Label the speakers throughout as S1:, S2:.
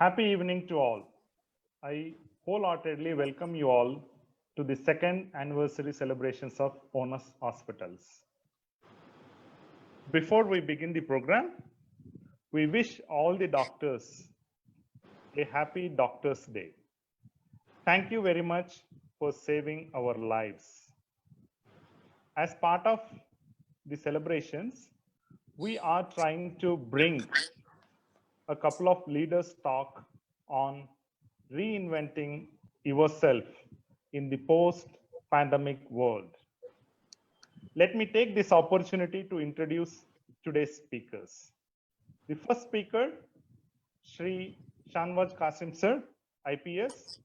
S1: Happy evening to all. I wholeheartedly welcome you all to the second anniversary celebrations of Onus Hospitals. Before we begin the program, we wish all the doctors a happy Doctors' Day. Thank you very much for saving our lives. As part of the celebrations, we are trying to bring a couple of leaders' talk on reinventing yourself in the post-pandemic world. Let me take this opportunity to introduce today's speakers. The first speaker, Shri Shanwaz Qasim sir, IPS.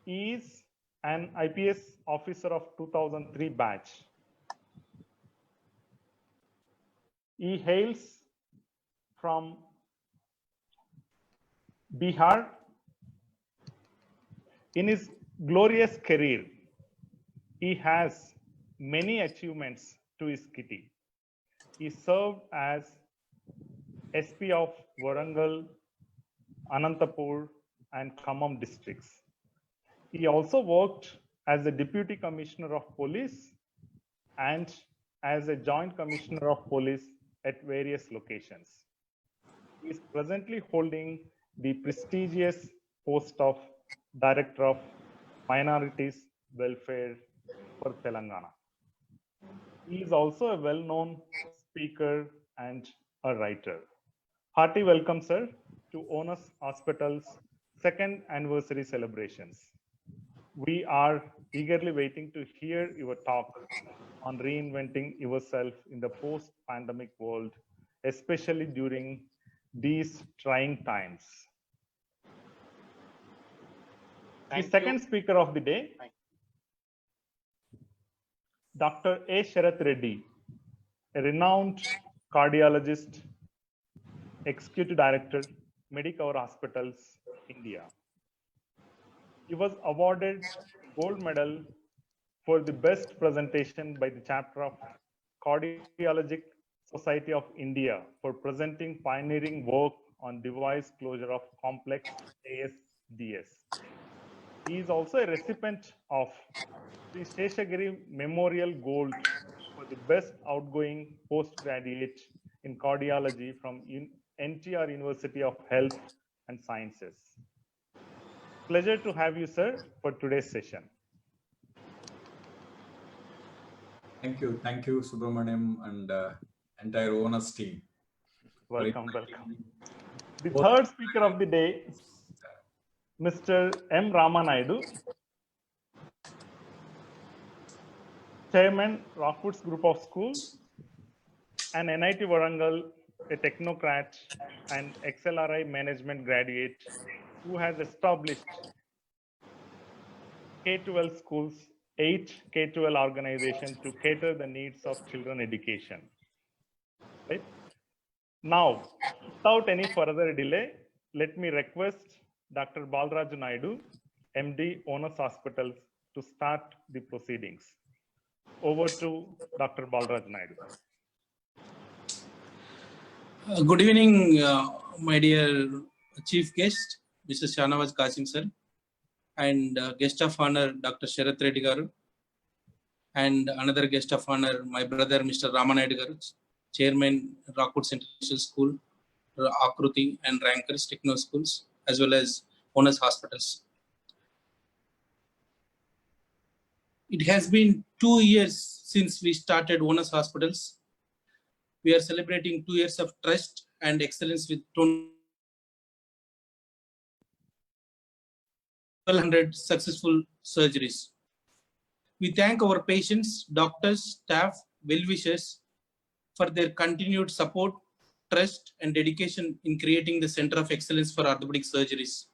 S1: He is an IPS officer of 2003 batch. He hails from Bihar. In his glorious career, he has many achievements to his kitty. He served as SP of Warangal, Anantapur, and Khammam districts. He also worked as a Deputy Commissioner of Police and as a Joint Commissioner of Police at various locations. He is presently holding the prestigious post of Director of Minorities Welfare for Telangana. He is also a well-known speaker and a writer. Hearty welcome, sir, to Onus Hospital's second anniversary celebrations. We are eagerly waiting to hear your talk on reinventing yourself in the post-pandemic world, especially during these trying times. The second speaker of the day, Dr. A. Sharath Reddy, a renowned cardiologist, Executive Director, Medicover Hospitals, India. He was awarded Gold Medal for the best presentation by the chapter of Cardiologic Society of India for presenting pioneering work on device closure of complex ASDS. He is also a recipient of the Sheshagiri Memorial Gold for the best outgoing postgraduate in cardiology from NTR University of Health and Sciences. Pleasure to have you, sir, for today's session.
S2: Thank you, Subramaniam and entire Onus team.
S1: Welcome. The third speaker of the day, Mr. M. Ramanaidu, Chairman, Rockwoods Group of Schools, an NIT Warangal, a technocrat and XLRI management graduate who has established K-12 schools, 8 K-12 organizations to cater the needs of children education. Right? Now, without any further delay, let me request Dr. Balraju Naidu, MD, Onus Hospitals, to start the proceedings. Over to Dr. Balraju Naidu.
S3: Good evening, my dear Chief Guest, Mr. Shanwaz Qasim sir, and guest of honor, Dr. Sharath Reddy garu, and another guest of honor, my brother, Mr. Ramanaidu garu, Chairman, Rockwoods International School, Akruti and Rankers Techno Schools, as well as Onus Hospitals. It has been 2 years since we started Onus Hospitals. We are celebrating 2 years of trust and excellence with 1,200 successful surgeries. We thank our patients, doctors, staff, well-wishers for their continued support, trust, and dedication in creating the Center of Excellence for Orthopedic Surgeries.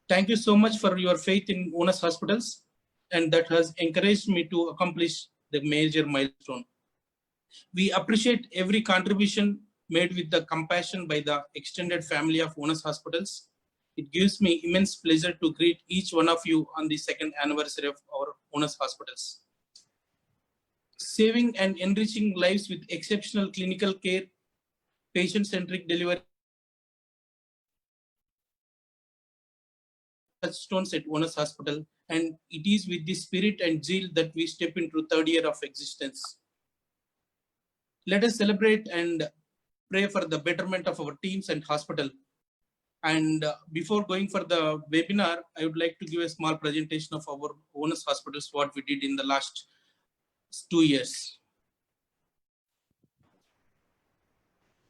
S3: Thank you so much for your faith in Onus Hospitals, and that has encouraged me to accomplish the major milestone. We appreciate every contribution made with the compassion by the extended family of Onus Hospitals. It gives me immense pleasure to greet each one of you on the second anniversary of our Onus Hospitals. Saving and enriching lives with exceptional clinical care, patient-centric delivery, touchstones at Onus Hospital, and it is with the spirit and zeal that we step into third year of existence. Let us celebrate and pray for the betterment of our teams and hospital. And before going for the webinar, I would like to give a small presentation of our Onus Hospitals, what we did in the last 2 years.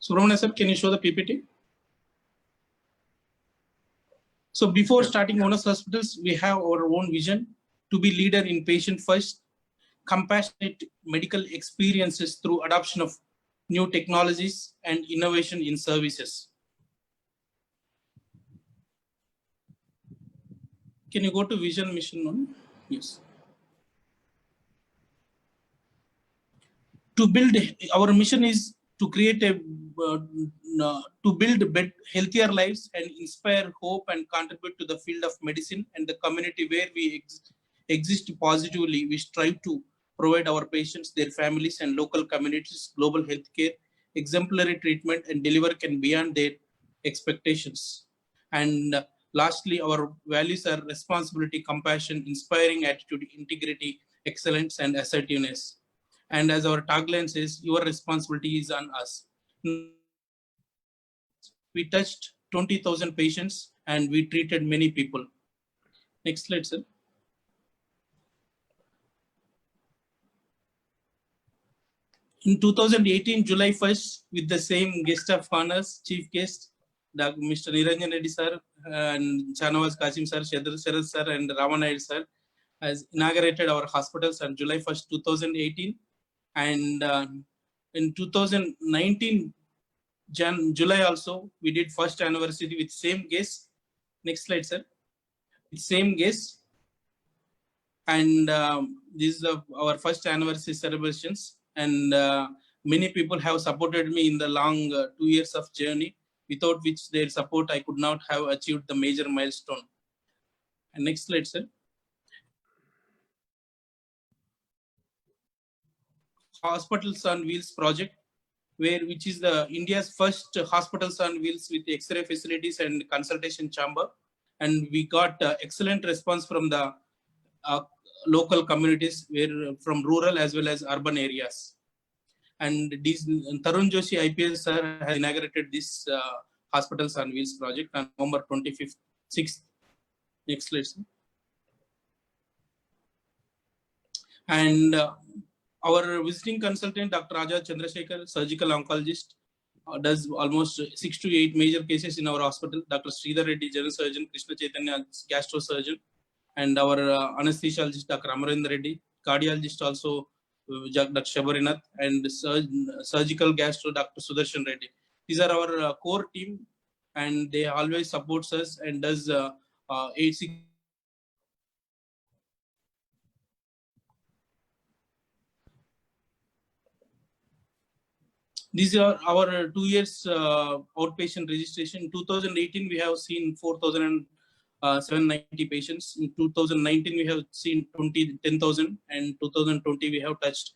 S3: Subramania sir, can you show the PPT? So before starting Onus Hospitals, we have our own vision to be leader in patient first, compassionate medical experiences through adoption of new technologies and innovation in services. Can you go to vision mission one? Yes. To build, our mission is to create a, to build healthier lives and inspire hope and contribute to the field of medicine and the community where we exist positively. We strive to provide our patients, their families and local communities global healthcare, exemplary treatment and deliver can beyond their expectations. And lastly, our values are responsibility, compassion, inspiring attitude, integrity, excellence and assertiveness. And as our tagline says, your responsibility is on us. We touched 20,000 patients and we treated many people. Next slide, sir. In 2018, July 1st, with the same guest of honors, chief guest, Mr. Niranjan Reddy sir, and Chanavaz Kasim sir, Sharad sir, and Ramanayad sir, has inaugurated our hospitals on July 1st, 2018. And in 2019, July also, we did first anniversary with same guest. Next slide, sir. With same guest. And this is our first anniversary celebrations. And many people have supported me in the long 2 years of journey, without which their support, I could not have achieved the major milestone. And next slide, sir. Hospitals on Wheels project, which is the India's first hospitals on wheels with X-ray facilities and consultation chamber. And we got excellent response from the local communities, from rural as well as urban areas. And Tarun Joshi IPS sir has inaugurated this Hospitals on Wheels project on November 25th, 6th. Next slide, sir. And our visiting consultant, Dr. Raja Chandrasekhar, surgical oncologist, does almost 6 to 8 major cases in our hospital. Dr. Sridhar Reddy, general surgeon, Krishna Chaitanya, gastro surgeon, and our anesthesiologist, Dr. Amarendra Reddy, cardiologist also, Dr. Shabarinath, and surgical gastro, Dr. Sudarshan Reddy. These are our core team, and they always supports us and does 8-6. These are our 2 years outpatient registration. In 2018, we have seen 4,790 patients. In 2019, we have seen 10,000, and 2020, we have touched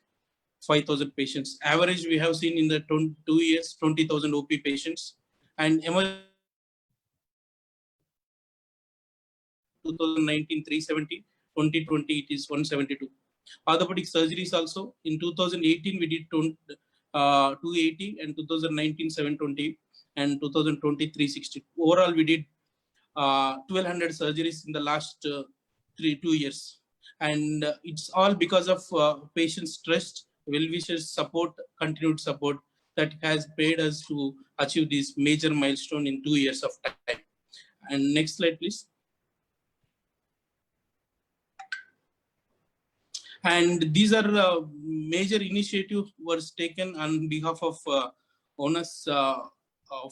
S3: 5,000 patients. Average, we have seen in the 2 years, 20,000 OP patients. And 2019, 370, 2020, it is 172. Orthopedic surgeries also, in 2018, we did 280, and 2019 720, and 2020 360. Overall, we did 1,200 surgeries in the last 2 years, and it's all because of patients' trust, well-wishers support, continued support that has paid us to achieve this major milestone in 2 years of time. And next slide, please. And these are major initiatives was taken on behalf of Onus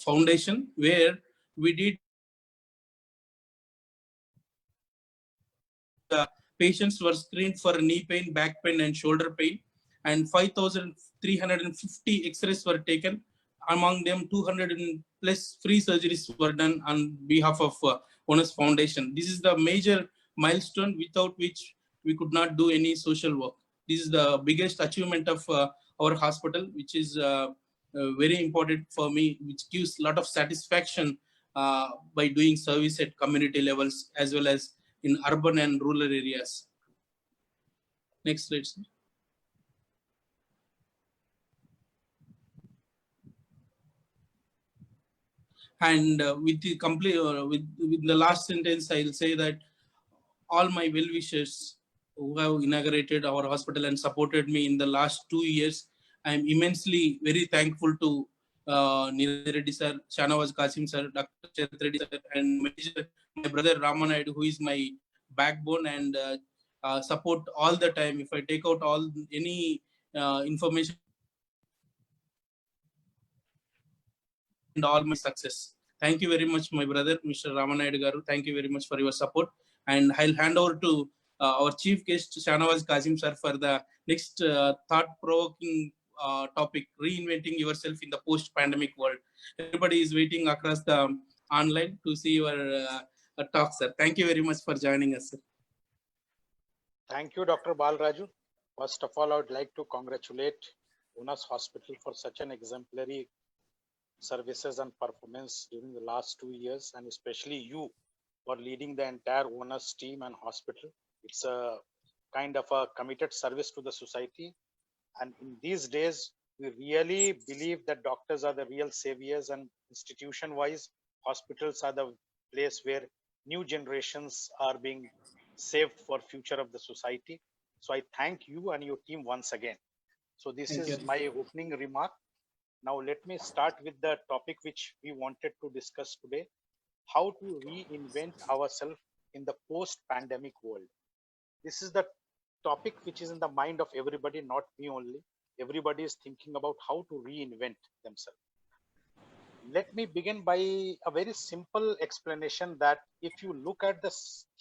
S3: Foundation, where we did patients were screened for knee pain, back pain, and shoulder pain, and 5,350 X-rays were taken. Among them, 200 plus free surgeries were done on behalf of Onus Foundation. This is the major milestone without which we could not do any social work. This is the biggest achievement of our hospital, which is very important for me, which gives a lot of satisfaction by doing service at community levels as well as in urban and rural areas. Next slide, sir. And with the complete, with the last sentence, I'll say that all my well-wishers who have inaugurated our hospital and supported me in the last 2 years, I am immensely very thankful to Niraj Reddy sir, Shanawaz Qasim sir, Dr. Charat Reddy sir, and my brother Ramanayadu, who is my backbone and support all the time. If I take out all any information and all my success. Thank you very much, my brother, Mr. Ramanayadu Garu. Thank you very much for your support. And I'll hand over to our chief guest, Shanawaz Qasim sir, for the next thought-provoking topic, reinventing yourself in the post-pandemic world. Everybody is waiting across the online to see your talk, sir. Thank you very much for joining us, sir.
S4: Thank you, Dr. Balraju. First of all, I would like to congratulate UNAS Hospital for such an exemplary services and performance during the last 2 years, and especially you for leading the entire UNAS team and hospital. It's a kind of a committed service to the society. And in these days, we really believe that doctors are the real saviors, and institution-wise, hospitals are the place where new generations are being saved for future of the society. So I thank you and your team once again. So this
S3: Thank
S4: is
S3: you.
S4: my opening remark. Now let me start with the topic which we wanted to discuss today: how to reinvent ourselves in the post-pandemic world. This is the topic which is in the mind of everybody, not me only. Everybody is thinking about how to reinvent themselves. Let me begin by a very simple explanation that if you look at the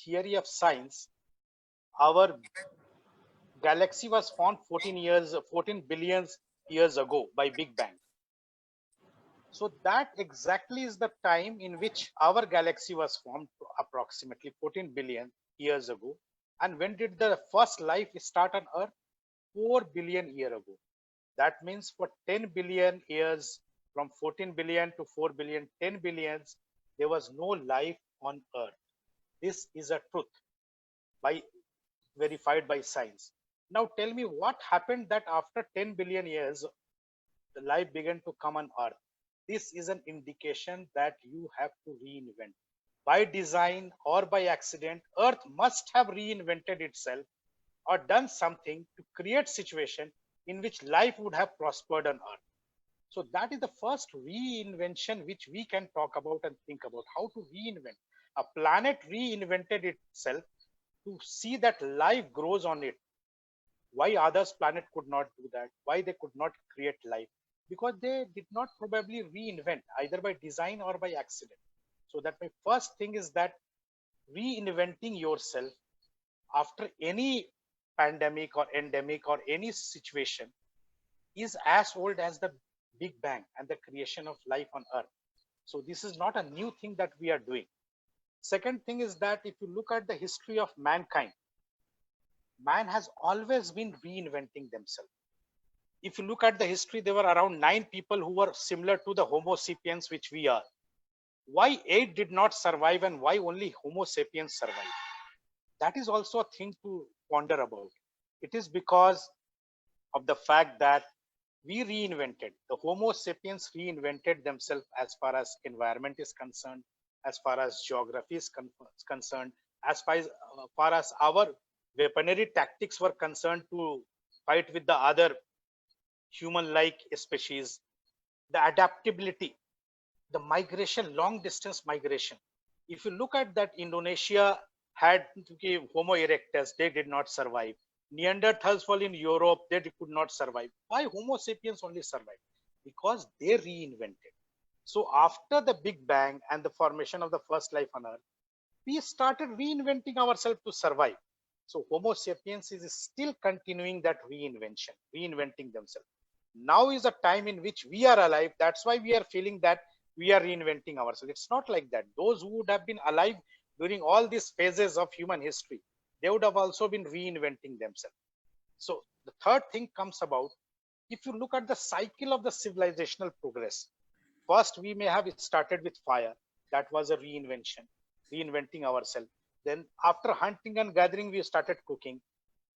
S4: theory of science, our galaxy was formed 14 billion years ago by Big Bang. So that exactly is the time in which our galaxy was formed, approximately 14 billion years ago. And when did the first life start on Earth? 4 billion years ago. That means for 10 billion years, from 14 billion to 4 billion, 10 billions, there was no life on Earth. This is a truth verified by science. Now tell me what happened that after 10 billion years, the life began to come on Earth. This is an indication that you have to reinvent. By design or by accident, Earth must have reinvented itself or done something to create situation in which life would have prospered on Earth. So that is the first reinvention which we can talk about and think about: how to reinvent. A planet reinvented itself to see that life grows on it. Why others planet could not do that? Why they could not create life? Because they did not probably reinvent either by design or by accident. So that my first thing is that reinventing yourself after any pandemic or endemic or any situation is as old as the Big Bang and the creation of life on Earth. So this is not a new thing that we are doing. Second thing is that if you look at the history of mankind, man has always been reinventing themselves. If you look at the history, there were around 9 people who were similar to the Homo sapiens, which we are. Why 8 did not survive and why only Homo sapiens survived? That is also a thing to ponder about. It is because of the fact that we reinvented, the Homo sapiens reinvented themselves as far as environment is concerned, as far as geography is concerned, as far as our weaponry tactics were concerned to fight with the other human-like species, the adaptability, the migration, long distance migration. If you look at that, Indonesia had Homo erectus, they did not survive. Neanderthals were in Europe, they could not survive. Why Homo sapiens only survived? Because they reinvented. So after the Big Bang and the formation of the first life on Earth, we started reinventing ourselves to survive. So Homo sapiens is still continuing that reinvention, reinventing themselves. Now is a time in which we are alive. That's why we are feeling that we are reinventing ourselves. It's not like that. Those who would have been alive during all these phases of human history, they would have also been reinventing themselves. So the third thing comes about, if you look at the cycle of the civilizational progress, first we may have started with fire, That was a reinventing ourselves. Then after hunting and gathering, we started cooking.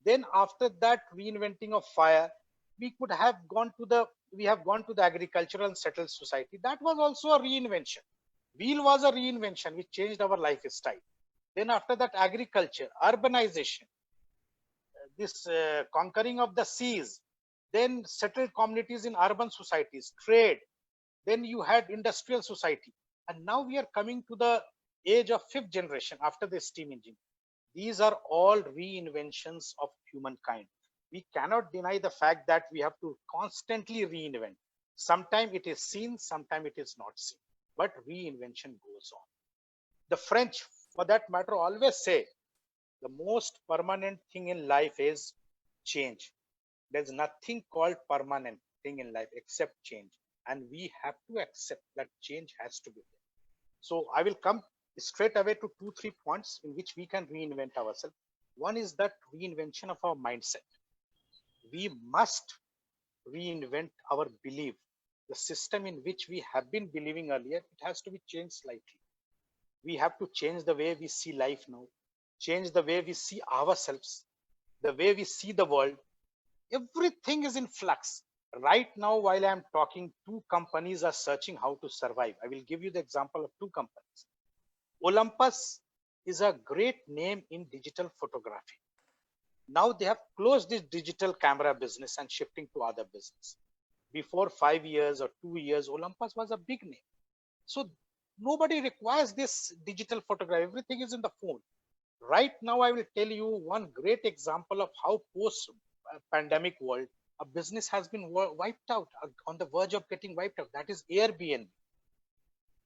S4: Then after that reinventing of fire, we have gone to the agricultural and settled society. That was also a reinvention. Wheel was a reinvention which changed our lifestyle. Then after that, agriculture, urbanization, this conquering of the seas, then settled communities in urban societies, trade, then you had industrial society, and now we are coming to the age of fifth generation after the steam engine. These are all reinventions of humankind. We cannot deny the fact that we have to constantly reinvent. Sometimes it is seen, sometimes it is not seen, but reinvention goes on. The French, for that matter, always say the most permanent thing in life is change. There's nothing called permanent thing in life except change. And we have to accept that change has to be there. So I will come straight away to 2-3 points in which we can reinvent ourselves. One is that reinvention of our mindset. We must reinvent our belief. The system in which we have been believing earlier, it has to be changed slightly. We have to change the way we see life now, change the way we see ourselves, the way we see the world. Everything is in flux. Right now, while I'm talking, 2 companies are searching how to survive. I will give you the example of 2 companies. Olympus is a great name in digital photography. Now they have closed this digital camera business and shifting to other business. Before 5 years or 2 years, Olympus was a big name. So nobody requires this digital photography. Everything is in the phone. Right now, I will tell you one great example of how post-pandemic world, a business has been wiped out, on the verge of getting wiped out. That is Airbnb.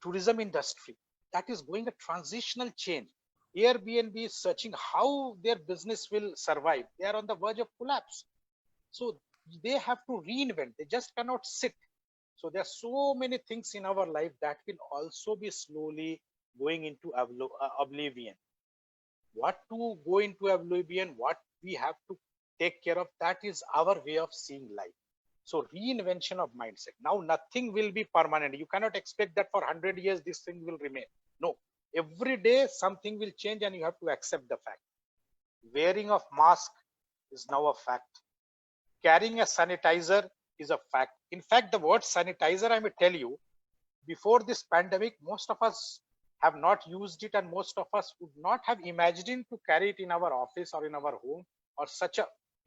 S4: Tourism industry, that is going a transitional change. Airbnb is searching how their business will survive. They are on the verge of collapse. So they have to reinvent. They just cannot sit. So there are so many things in our life that will also be slowly going into oblivion. What to go into oblivion, what we have to take care of, that is our way of seeing life. So reinvention of mindset. Now nothing will be permanent. You cannot expect that for 100 years this thing will remain. No, every day something will change and you have to accept the fact. Wearing of mask is now a fact. Carrying a sanitizer is a fact. In fact, the word sanitizer, I may tell you, before this pandemic, most of us have not used it, and most of us would not have imagined to carry it in our office or in our home, or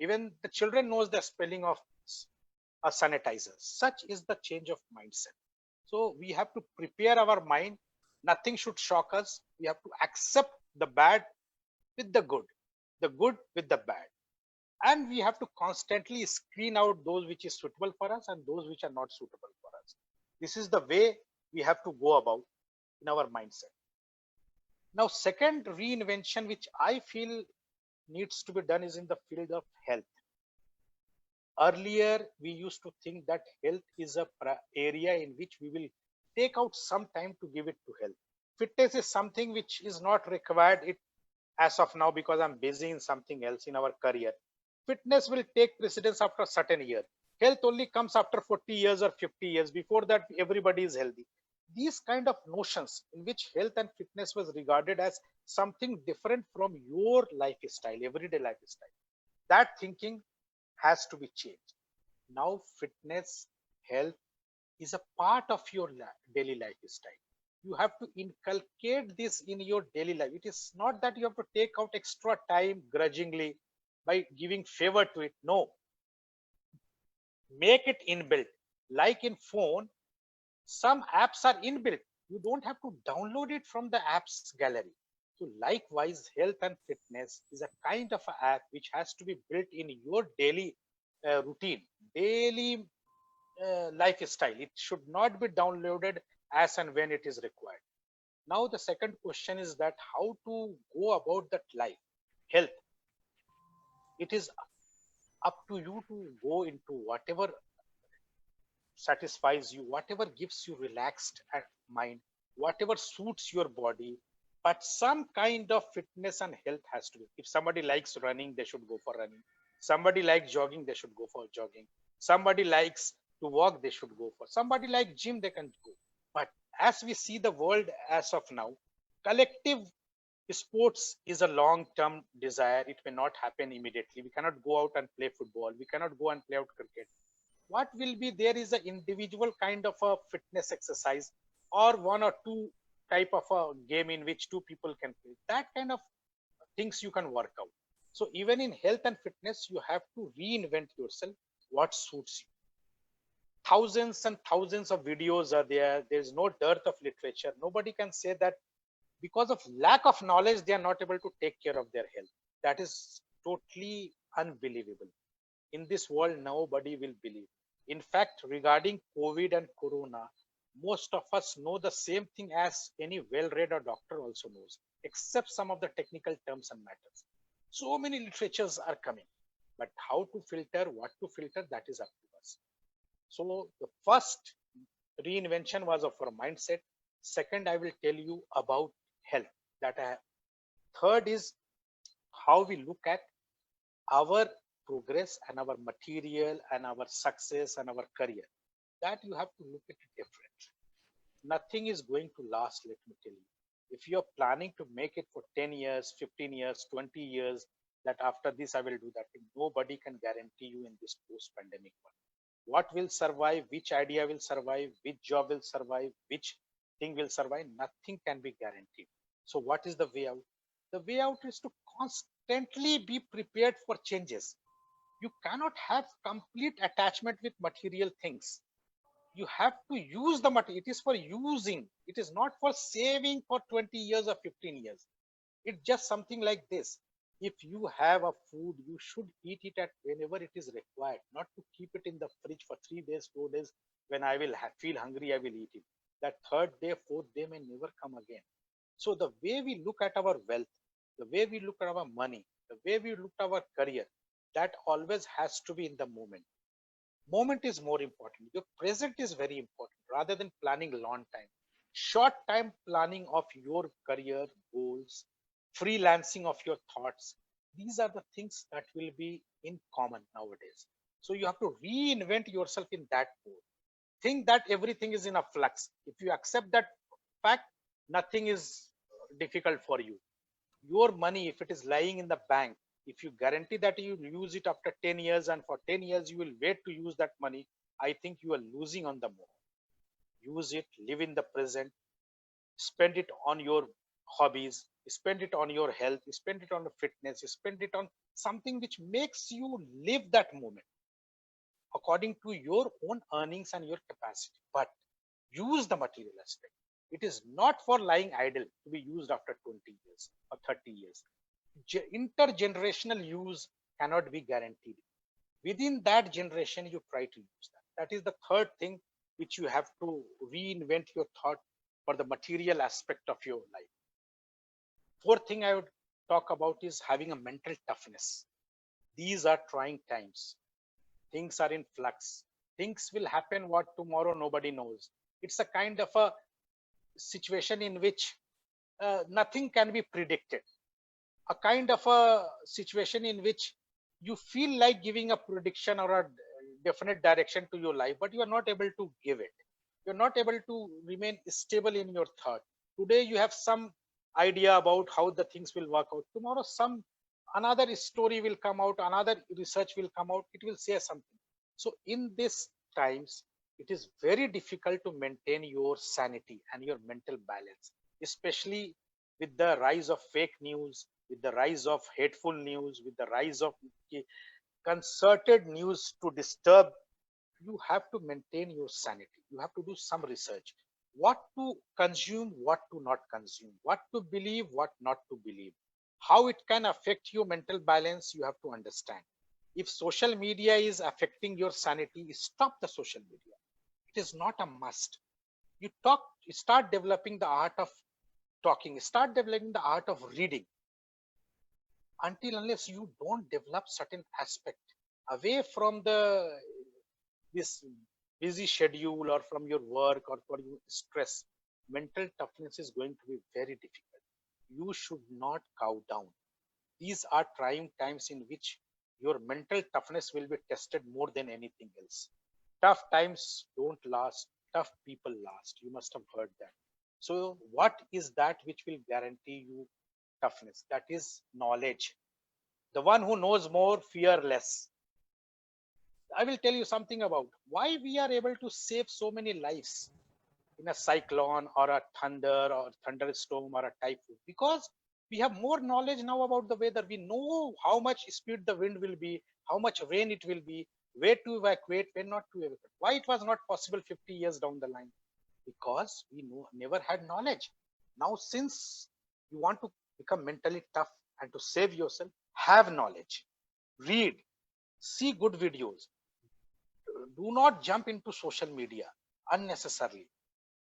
S4: even the children knows the spelling of a sanitizer. Such is the change of mindset. So we have to prepare our mind. Nothing should shock us. We have to accept the bad with the good with the bad. And we have to constantly screen out those which is suitable for us and those which are not suitable for us. This is the way we have to go about in our mindset. Now, second reinvention which I feel needs to be done is in the field of health. Earlier, we used to think that health is a area in which we will take out some time to give it to health. Fitness is something which is not required as of now because I'm busy in something else in our career. Fitness will take precedence after a certain year. Health only comes after 40 years or 50 years. Before that, everybody is healthy. These kind of notions in which health and fitness was regarded as something different from your lifestyle, everyday lifestyle, that thinking has to be changed. Now, fitness, health is a part of your daily lifestyle. You have to inculcate this in your daily life. It is not that you have to take out extra time grudgingly by giving favor to it. No. Make it inbuilt. Like in phone, some apps are inbuilt. You don't have to download it from the apps gallery. So likewise, health and fitness is a kind of an app which has to be built in your daily routine, daily lifestyle. It should not be downloaded as and when it is required. Now, the second question is that how to go about that life, health. It is up to you to go into whatever satisfies you, whatever gives you relaxed mind, whatever suits your body. But some kind of fitness and health has to be. If somebody likes running, they should go for running. Somebody likes jogging, they should go for jogging. Somebody likes to walk, they should go for. Somebody like gym, they can go. But as we see the world as of now, collective sports is a long term desire. It may not happen immediately. We cannot go out and play football. We cannot go and play out cricket. What will be there is an individual kind of a fitness exercise, or one or two type of a game in which two people can play. That kind of things you can work out. So even in health and fitness, you have to reinvent yourself what suits you. Thousands and thousands of videos are there. There's no dearth of literature. Nobody can say that because of lack of knowledge, they are not able to take care of their health. That is totally unbelievable. In this world, nobody will believe. In fact, regarding COVID and Corona, most of us know the same thing as any well-read or doctor also knows, except some of the technical terms and matters. So many literatures are coming, but how to filter, what to filter, that is up to us. So the first reinvention was of our mindset. Second, I will tell you about health. Third is how we look at our progress and our material and our success and our career. That you have to look at it different. Nothing is going to last, let me tell you. If you're planning to make it for 10 years, 15 years, 20 years, that after this I will do that thing, nobody can guarantee you in this post-pandemic world. What will survive, which idea will survive, which job will survive, which thing will survive, nothing can be guaranteed. So what is the way out? The way out is to constantly be prepared for changes. You cannot have complete attachment with material things. You have to use the material. It is for using. It is not for saving for 20 years or 15 years. It's just something like this. If you have a food, you should eat it at whenever it is required, not to keep it in the fridge for 3 days, 4 days. When I will feel hungry, I will eat it. That third day, fourth day may never come again. So the way we look at our wealth, the way we look at our money, the way we look at our career, that always has to be in the moment. Moment is more important. Your present is very important rather than planning long time. Short time planning of your career goals, freelancing of your thoughts. These are the things that will be in common nowadays. So you have to reinvent yourself in that mode. Think that everything is in a flux. If you accept that fact, nothing is difficult for you. Your money, if it is lying in the bank, if you guarantee that you use it after 10 years and for 10 years you will wait to use that money, I think you are losing on the move. Use it, live in the present, spend it on your hobbies, spend it on your health, spend it on the fitness, spend it on something which makes you live that moment according to your own earnings and your capacity. But use the material aspect. It is not for lying idle to be used after 20 years or 30 years. Intergenerational use cannot be guaranteed. Within that generation, you try to use that. That is the third thing which you have to reinvent your thought for the material aspect of your life. Fourth thing I would talk about is having a mental toughness. These are trying times. Things are in flux. Things will happen what tomorrow nobody knows. It's a kind of a situation in which nothing can be predicted. A kind of a situation in which you feel like giving a prediction or a definite direction to your life, but you are not able to give it. You're not able to remain stable in your thought. Today you have some idea about how the things will work out. Tomorrow another story will come out, another research will come out, it will say something. So in these times, it is very difficult to maintain your sanity and your mental balance, especially with the rise of fake news, with the rise of hateful news, with the rise of concerted news to disturb. You have to maintain your sanity. You have to do some research. What to consume, what to not consume, what to believe, what not to believe. How it can affect your mental balance, you have to understand. If social media is affecting your sanity, stop the social media. It is not a must. You start developing the art of talking, start developing the art of reading. Until unless you don't develop certain aspect away from this busy schedule or from your work or for your stress, mental toughness is going to be very difficult. You should not cow down. These are trying times in which your mental toughness will be tested more than anything else. Tough times don't last tough people last. You must have heard that. So what is that which will guarantee you toughness? That is knowledge. The one who knows more, fear less. I will tell you something about why we are able to save so many lives in a cyclone or a thunder or thunderstorm or a typhoon, because we have more knowledge now about the weather. We know how much speed the wind will be, how much rain it will be, where to evacuate, where not to evacuate. Why it was not possible 50 years down the line? Because we never had knowledge. Now, since you want to become mentally tough and to save yourself, have knowledge, read, see good videos, do not jump into social media unnecessarily,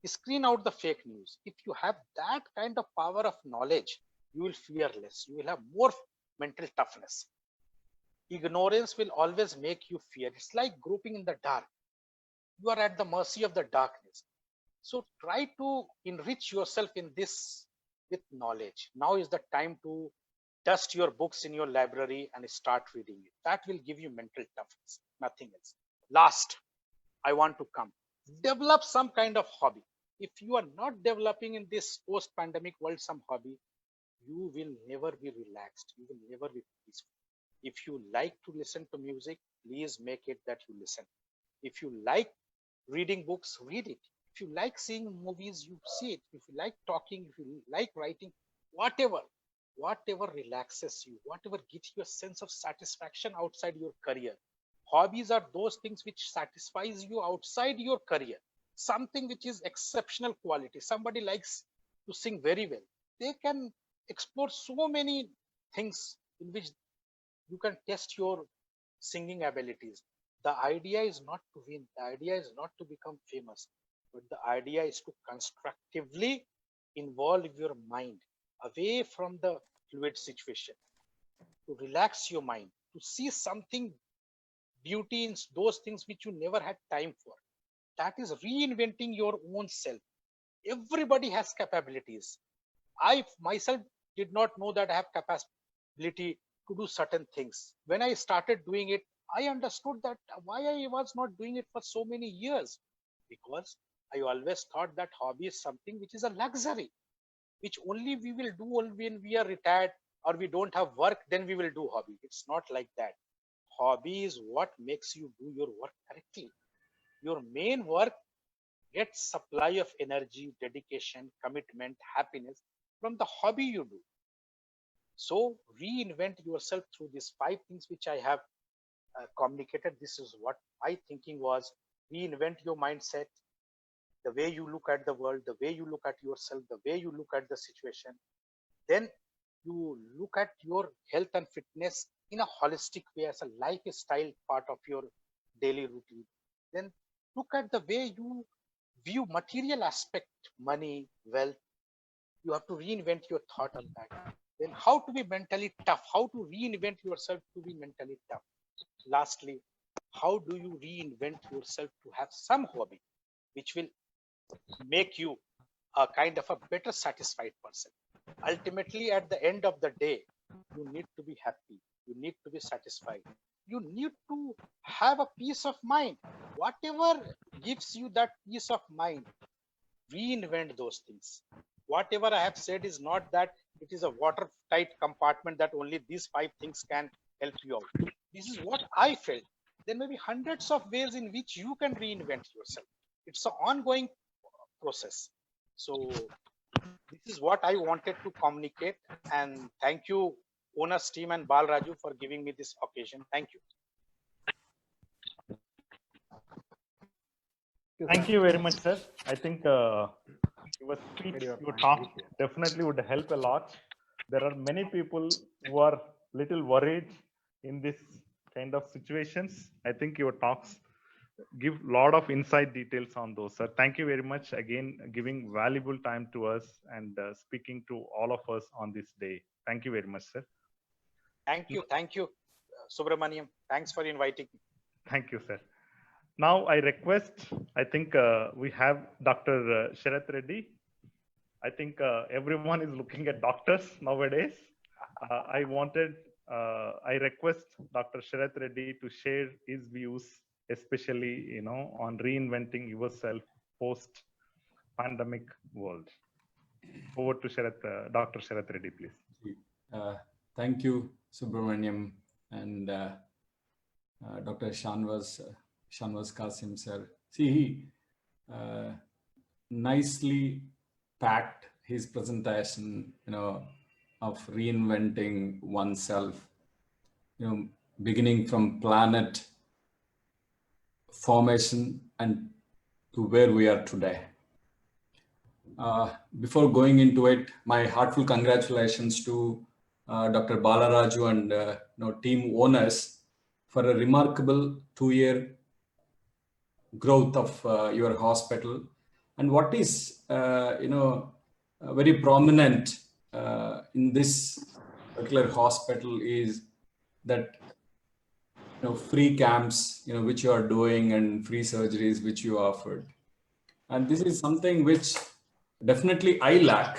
S4: screen out the fake news. If you have that kind of power of knowledge, you will fear less, you will have more mental toughness. Ignorance will always make you fear. It's like groping in the dark. You are at the mercy of the darkness. So try to enrich yourself in this with knowledge. Now is the time to dust your books in your library and start reading it. That will give you mental toughness, nothing else. Last, I want to come. Develop some kind of hobby. If you are not developing in this post-pandemic world some hobby, you will never be relaxed. You will never be peaceful. If you like to listen to music, please make it that you listen. If you like reading books, read it. If you like seeing movies, you see it. If you like talking, if you like writing, whatever relaxes you, whatever gives you a sense of satisfaction outside your career. Hobbies are those things which satisfies you outside your career. Something which is exceptional quality. Somebody likes to sing very well. They can explore so many things in which you can test your singing abilities. The idea is not to win. The idea is not to become famous, but the idea is to constructively involve your mind away from the fluid situation, to relax your mind, to see something beauty in those things which you never had time for. That is reinventing your own self. Everybody has capabilities. I myself did not know that I have capability to do certain things. When I started doing it, I understood that why I was not doing it for so many years. Because I always thought that hobby is something which is a luxury, which only we will do when we are retired or we don't have work, then we will do hobby. It's not like that. Hobby is what makes you do your work correctly. Your main work gets supply of energy, dedication, commitment, happiness from the hobby you do. So reinvent yourself through these 5 things which I have communicated. This is what my thinking was. Reinvent your mindset, the way you look at the world, the way you look at yourself, the way you look at the situation. Then you look at your health and fitness in a holistic way as a lifestyle part of your daily routine. Then look at the way you view material aspect, money, wealth. You have to reinvent your thought on that. Then how to be mentally tough, how to reinvent yourself to be mentally tough. Lastly, how do you reinvent yourself to have some hobby which will make you a kind of a better satisfied person. Ultimately, at the end of the day, you need to be happy, you need to be satisfied, you need to have a peace of mind. Whatever gives you that peace of mind, reinvent those things. Whatever I have said is not that it is a watertight compartment that only these 5 things can help you out. This is what I felt. There may be hundreds of ways in which you can reinvent yourself. It's an ongoing process. So this is what I wanted to communicate. And thank you, Owners team and Bal Raju, for giving me this occasion. Thank you.
S1: Thank you very much, sir. I think your speech, your talk definitely would help a lot. There are many people who are little worried in this kind of situations. I think your talks give a lot of inside details on those, sir. Thank you very much again, giving valuable time to us and speaking to all of us on this day. Thank you very much, sir.
S4: Thank you, Subramaniam. Thanks for inviting me.
S1: Thank you, sir. Now I request, I think we have Dr. Sharath Reddy. I think everyone is looking at doctors nowadays. I request Dr. Sharath Reddy to share his views, especially, on reinventing yourself post-pandemic world. Over to Sharath, Dr. Sharath Reddy, please.
S2: Thank you, Subramaniam, and Dr. Shanvas Kasim sir. See, he nicely packed his presentation, of reinventing oneself, beginning from planet formation and to where we are today. Before going into it, my heartfelt congratulations to Dr. Balaraju and team owners for a remarkable 2-year growth of your hospital. And what is very prominent in this particular hospital is that free camps which you are doing and free surgeries which you offered. And this is something which definitely I lack,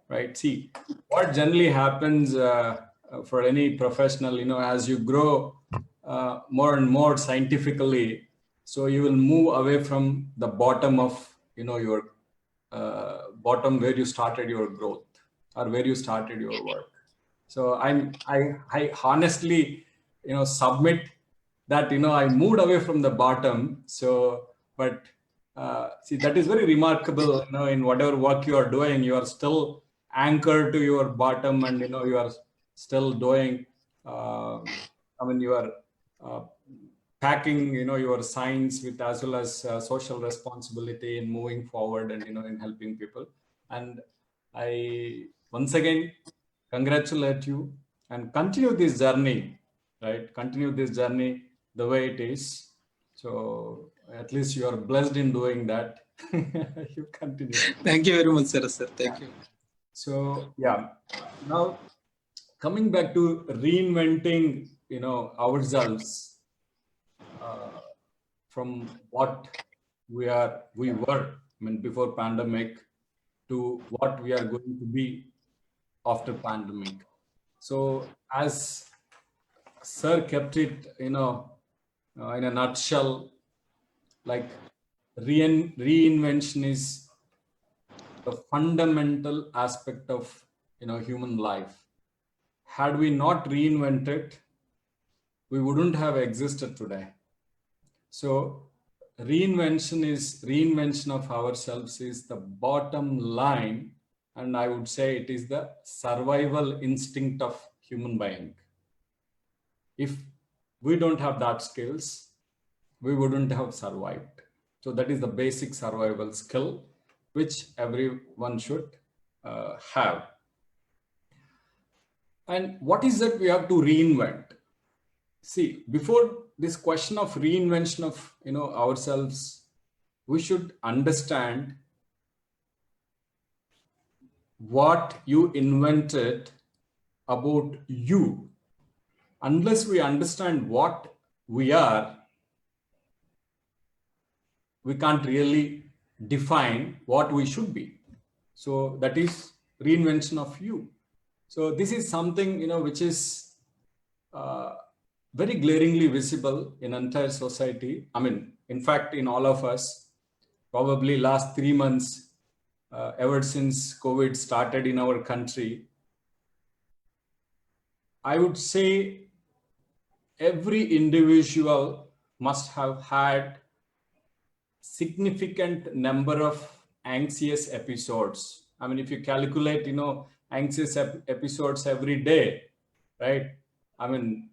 S2: right? See, what generally happens for any professional, as you grow more and more scientifically, so you will move away from the bottom of, your bottom where you started your growth or where you started your work. So I honestly, submit that, I moved away from the bottom. So, but see, that is very remarkable, in whatever work you are doing, you are still anchored to your bottom and, you are still doing, you are packing, your science with as well as social responsibility in moving forward and, in helping people. And I, once again, congratulate you and continue this journey, right? Continue this journey the way it is. So at least you are blessed in doing that. You continue.
S3: Thank you very much, sir. Thank you.
S2: So yeah, now coming back to reinventing, ourselves from what we were, before pandemic to what we are going to be after pandemic. So as sir kept it, in a nutshell, like reinvention is the fundamental aspect of human life. Had we not reinvented, we wouldn't have existed today. So reinvention of ourselves is the bottom line, and I would say it is the survival instinct of human being. If we don't have that skills, we wouldn't have survived. So that is the basic survival skill which everyone should have. And what is that we have to reinvent? See, before this question of reinvention of ourselves, we should understand what you invented about you. Unless we understand what we are, we can't really define what we should be. So that is reinvention of you. So this is something which is very glaringly visible in entire society. In fact, in all of us, probably last 3 months, ever since COVID started in our country, I would say every individual must have had significant number of anxious episodes. If you calculate, anxious episodes every day, right?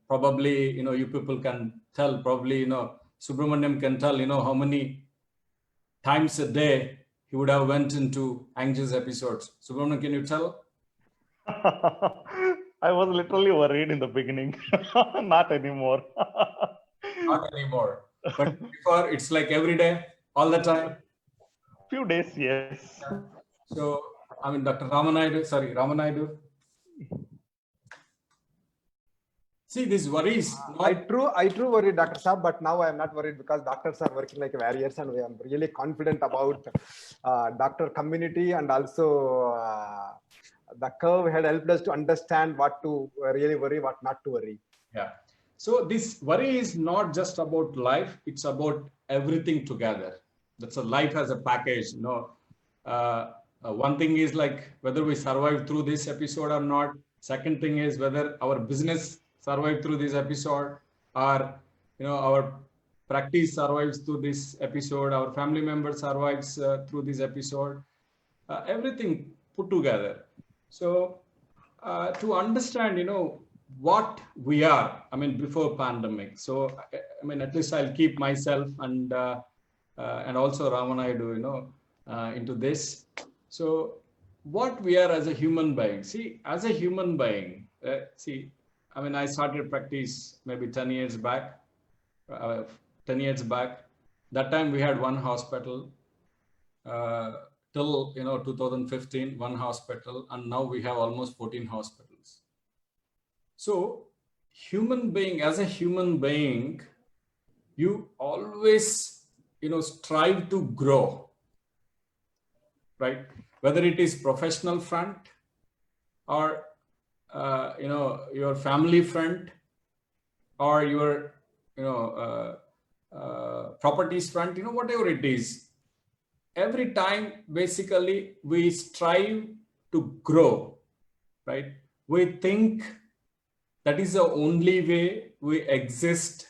S2: Probably, you people can tell, probably, Subramaniam can tell, how many times a day he would have went into anxious episodes. Subramaniam, can you tell?
S1: I was literally worried in the beginning. Not anymore.
S2: Not anymore. But before, it's like every day, all the time.
S1: Few days, yes.
S2: So, Dr. Ramanaidu. See, this worries.
S5: I true worried, Dr. Saab, but now I am not worried because doctors are working like warriors, and I am really confident about doctor community, and also the curve had helped us to understand what to really worry, what not to worry.
S2: Yeah. So this worry is not just about life; it's about everything together. That's a life as a package, you know. One thing is like whether we survive through this episode or not. Second thing is whether our business survive through this episode, or our practice survives through this episode, our family member survives through this episode. Everything put together. So to understand, what we are, I mean, before pandemic. So I mean, at least I'll keep myself and also Ramanaidu, into this. So what we are as a human being, see, as a human being, I mean, I started practice maybe 10 years back. 10 years back, that time we had one hospital till 2015, one hospital, and now we have almost 14 hospitals. So human being, as a human being, you always strive to grow, right? Whether it is professional front or your family front or your properties front, whatever it is, every time basically we strive to grow, right? We think that is the only way we exist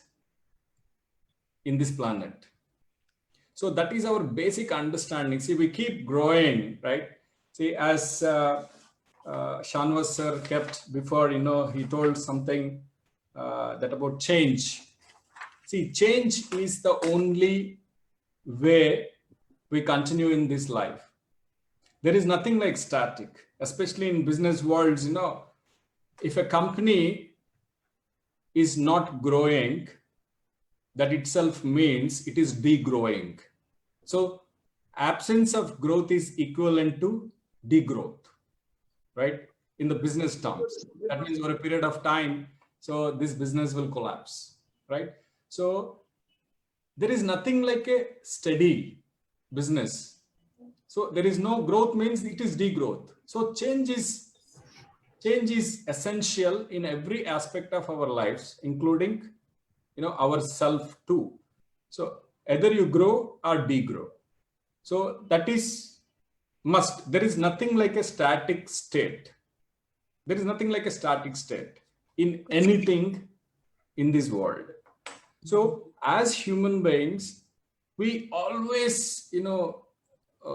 S2: in this planet. So that is our basic understanding. See, we keep growing, right? See, as Shanwas sir kept before, he told something that about change. See, change is the only way we continue in this life. There is nothing like static, especially in business worlds. If a company is not growing, that itself means it is degrowing. So absence of growth is equivalent to degrowth, right? In the business terms, that means over a period of time, so this business will collapse, right? So there is nothing like a steady business. So there is no growth, means it is degrowth. So change is essential in every aspect of our lives, including ourself too. So either you grow or degrow. So that is must. There is nothing like a static state. There is nothing like a static state in anything in this world. So as human beings, we always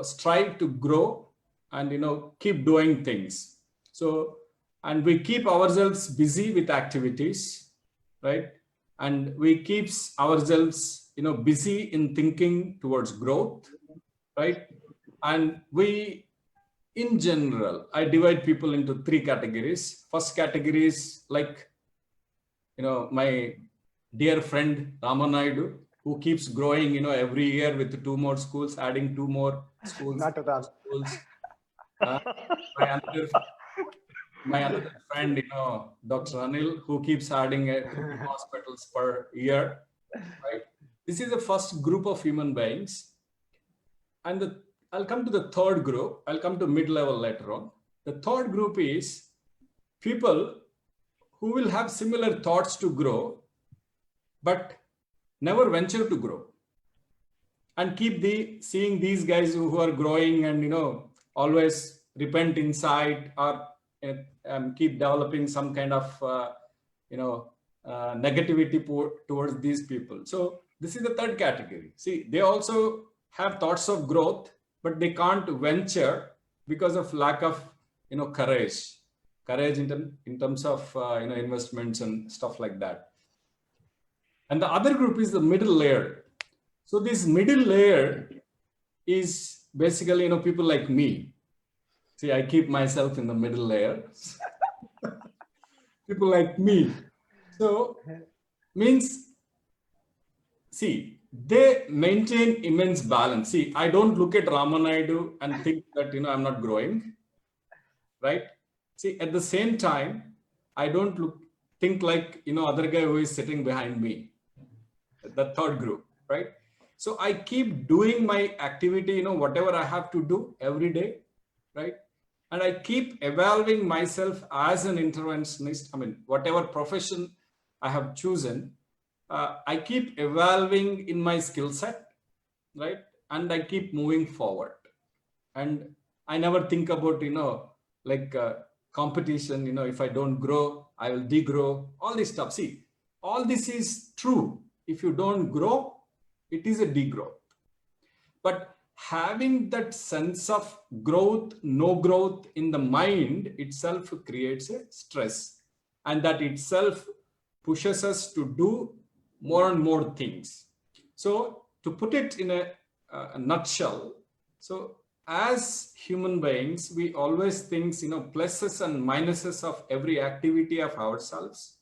S2: strive to grow and keep doing things. So, and we keep ourselves busy with activities, right? And we keep ourselves busy in thinking towards growth, right? And we, in general, I divide people into three categories. First category is like my dear friend Ramanaidu, who keeps growing every year with 2 more schools, adding 2 more schools.
S5: Not at all.
S2: Schools. My other friend, Dr. Anil, who keeps adding 2 hospitals per year, right? This is the first group of human beings. And I'll come to the third group. I'll come to mid-level later on. The third group is people who will have similar thoughts to grow, but never venture to grow, and keep seeing these guys who are growing and always repent inside, or keep developing some kind of negativity towards these people. So this is the third category. See, they also have thoughts of growth, but they can't venture because of lack of courage in terms of investments and stuff like that. And the other group is the middle layer. So this middle layer is basically people like me. See, I keep myself in the middle layer. People like me. So means, see, they maintain immense balance. See, I don't look at Ramanaidu and think that I'm not growing, right? See, at the same time, I don't think like other guy who is sitting behind me, the third group, right? So I keep doing my activity, whatever I have to do every day, right? And I keep evolving myself as an interventionist. I mean, whatever profession I have chosen, I keep evolving in my skill set, right? and I keep moving forward. And I never think about, like competition, if I don't grow, I will degrow, all this stuff. See, all this is true. If you don't grow, it is a degrowth. But having that sense of growth, no growth in the mind itself creates a stress. And that itself pushes us to do more and more things. So to put it in a nutshell, so as human beings, we always think, pluses and minuses of every activity of ourselves,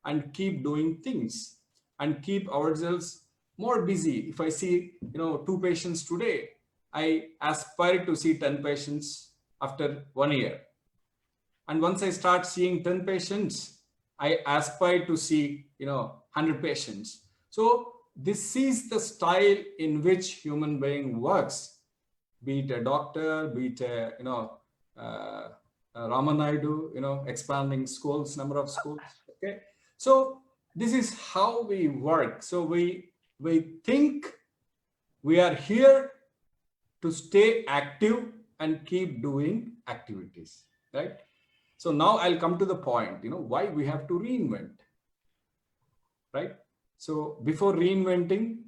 S2: and keep doing things and keep ourselves more busy. If I see, 2 patients today, I aspire to see 10 patients after 1 year. And once I start seeing 10 patients, I aspire to see, 100 patients. So this is the style in which human being works. Be it a doctor, be it a, Ramanaidu, expanding schools, number of schools. Okay. So this is how we work. So we think we are here to stay active and keep doing activities, right? So now I'll come to the point, why we have to reinvent, right? So before reinventing,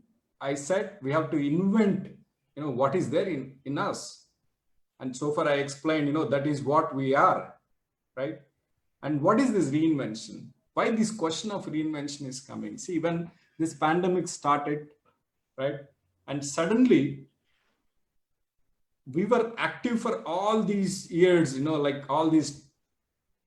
S2: I said we have to invent, what is there in us. And so far I explained, that is what we are, right? And what is this reinvention? Why this question of reinvention is coming? See, when this pandemic started, right? And suddenly we were active for all these years, like all these,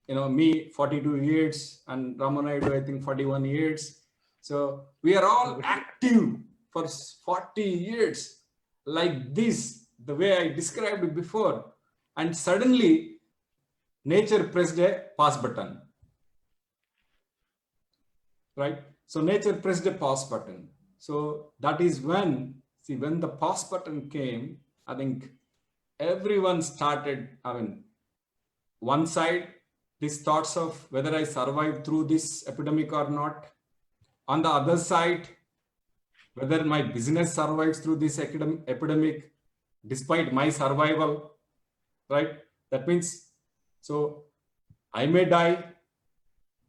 S2: me 42 years and Ramanaidu, I think 41 years. So we are all active for 40 years like this, the way I described it before. And suddenly nature pressed a pause button, right? So nature pressed a pause button. So that is when, when the pause button came, I think everyone started, one side, these thoughts of whether I survive through this epidemic or not. On the other side, whether my business survives through this epidemic despite my survival, right? That means, so I may die.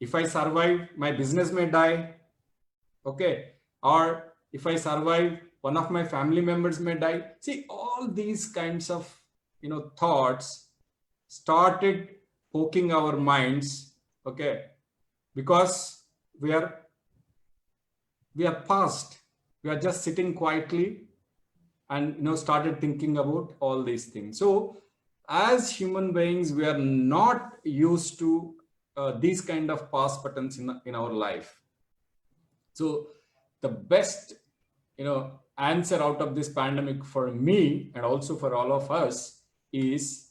S2: If I survive, my business may die. Okay. Or if I survive, one of my family members may die. See, all these kinds of, thoughts started poking our minds. Okay. Because we are past. We are just sitting quietly and, started thinking about all these things. So as human beings, we are not used to these kind of pause buttons in our life. So the best, answer out of this pandemic for me and also for all of us is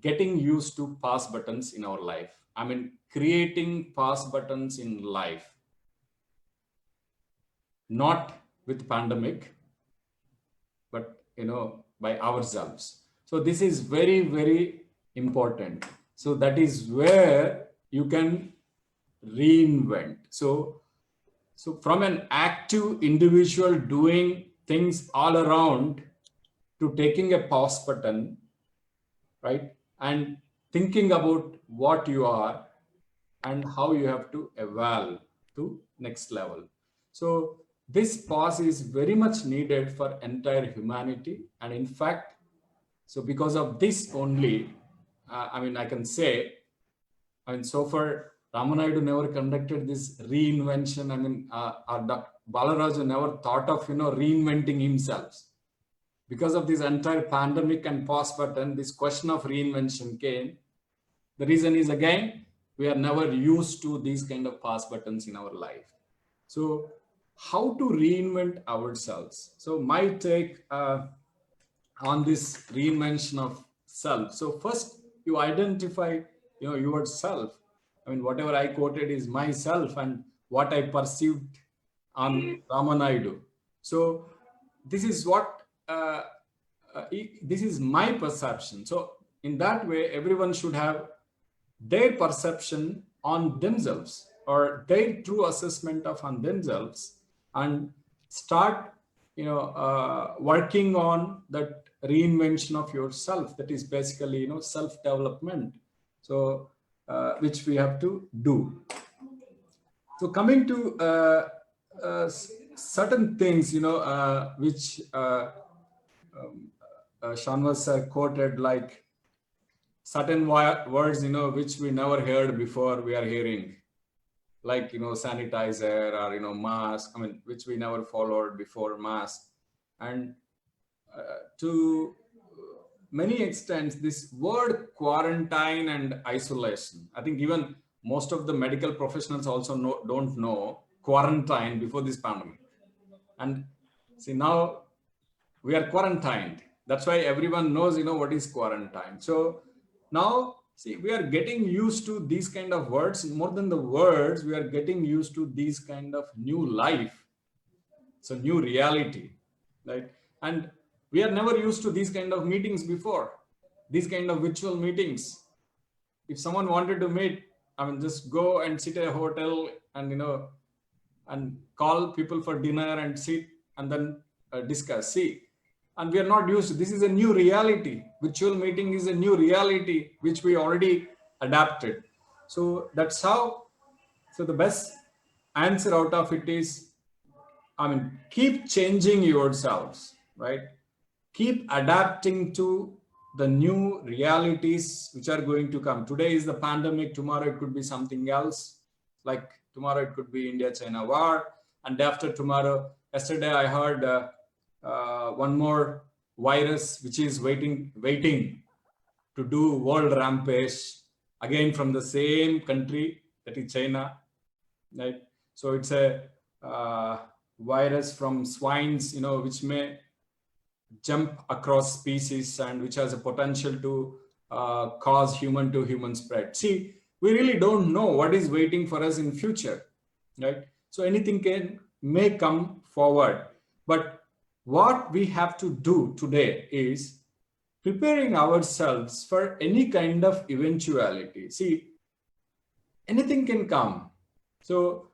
S2: getting used to pause buttons in our life. Creating pause buttons in life, not with pandemic, but, by ourselves. So this is very, very important. So that is where you can reinvent. So from an active individual doing things all around to taking a pause button, right? And thinking about what you are and how you have to evolve to next level. So this pause is very much needed for entire humanity. And in fact, so because of this only, I can say, so far Ramanaidu never conducted this reinvention. Dr. Balaraju never thought of, reinventing himself. Because of this entire pandemic and pause button, this question of reinvention came. The reason is, again, we are never used to these kind of pause buttons in our life. So how to reinvent ourselves? So my take on this reinvention of self. So first you identify, yourself. Whatever I quoted is myself and what I perceived on Ramanaidu. So this is what, this is my perception. So in that way, everyone should have their perception on themselves or their true assessment on themselves and start working on that reinvention of yourself. That is basically, self-development. So, which we have to do. So coming to certain things, which Shanwas sir quoted, like certain words, which we never heard before, we are hearing, like, sanitizer or, mask, which we never followed before, mask. And to many extents, this word quarantine and isolation, I think even most of the medical professionals also don't know quarantine before this pandemic. And see, now we are quarantined. That's why everyone knows, what is quarantine. So now, see, we are getting used to these kind of words. More than the words, we are getting used to these kind of new life. So new reality, right? And we are never used to these kind of meetings before, these kind of virtual meetings. If someone wanted to meet, just go and sit at a hotel and, and call people for dinner and sit and then discuss. See, and we are not used to, this is a new reality. Virtual meeting is a new reality, which we already adapted. So that's how, so the best answer out of it is, keep changing yourselves, right? Keep adapting to the new realities which are going to come. Today is the pandemic, tomorrow it could be something else. Like tomorrow it could be India-China war, and after tomorrow, yesterday I heard one more virus which is waiting to do world rampage, again from the same country, that is China, right? So it's a virus from swines, which may jump across species and which has a potential to cause human to human spread. See, we really don't know what is waiting for us in future, right? So anything may come forward, but what we have to do today is preparing ourselves for any kind of eventuality. See, anything can come. So,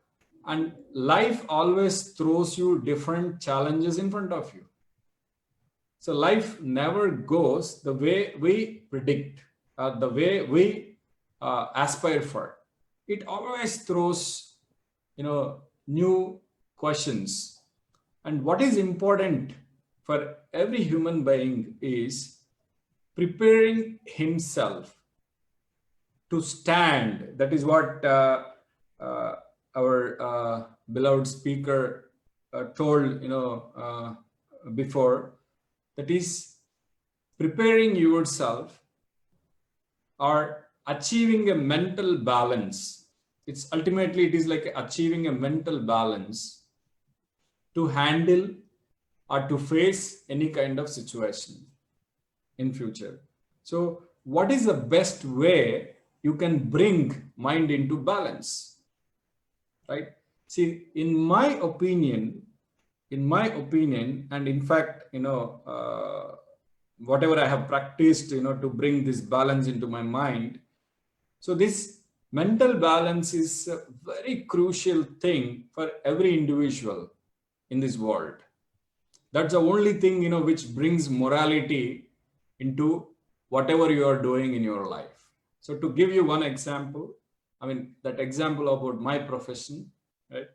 S2: and life always throws you different challenges in front of you. So life never goes the way we predict, the way we aspire for. It always throws, new questions. And what is important for every human being is preparing himself to stand. That is what our beloved speaker told, before. That is preparing yourself or achieving a mental balance. It's ultimately, it is like achieving a mental balance to handle or to face any kind of situation in future. So what is the best way you can bring mind into balance, right? See, in my opinion, and in fact, whatever I have practiced, to bring this balance into my mind. So this mental balance is a very crucial thing for every individual in this world. That's the only thing, which brings morality into whatever you are doing in your life. So to give you one example, that example about my profession, right?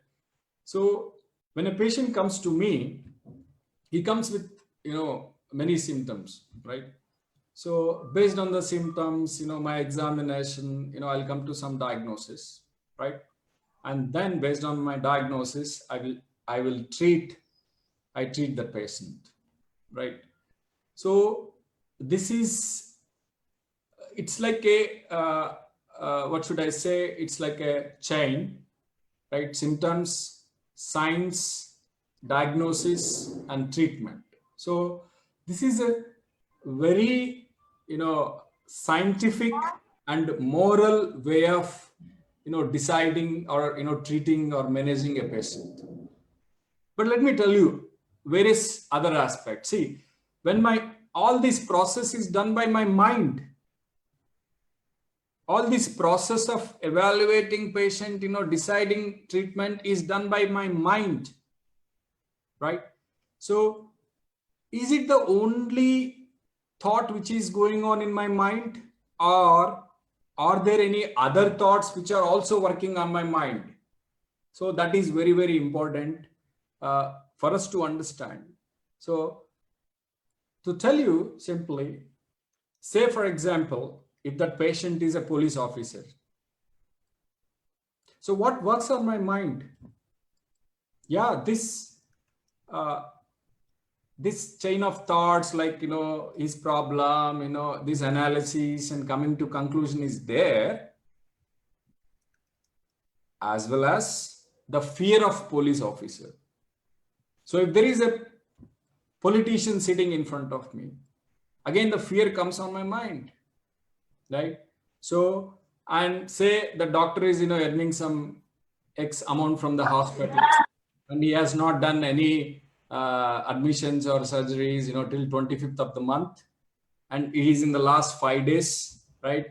S2: So when a patient comes to me, he comes with, many symptoms, right? So based on the symptoms, my examination, I'll come to some diagnosis, right? And then based on my diagnosis, I treat the patient, right? So this is, it's like a, what should I say? It's like a chain, right? Symptoms, signs, diagnosis, and treatment. So this is a very, scientific and moral way of, deciding or, treating or managing a patient. But let me tell you various other aspects. See, when all this process is done by my mind, all this process of evaluating patient, deciding treatment is done by my mind, right? So is it the only thought which is going on in my mind, or are there any other thoughts which are also working on my mind? So that is very, very important for us to understand. So to tell you simply, say for example, if that patient is a police officer, so what works on my mind? Yeah, this chain of thoughts, like, his problem, this analysis and coming to conclusion is there, as well as the fear of police officer. So if there is a politician sitting in front of me, again, the fear comes on my mind, right? So, and say the doctor is, earning some X amount from the hospital, and he has not done any admissions or surgeries, till 25th of the month, and he is in the last 5 days, right?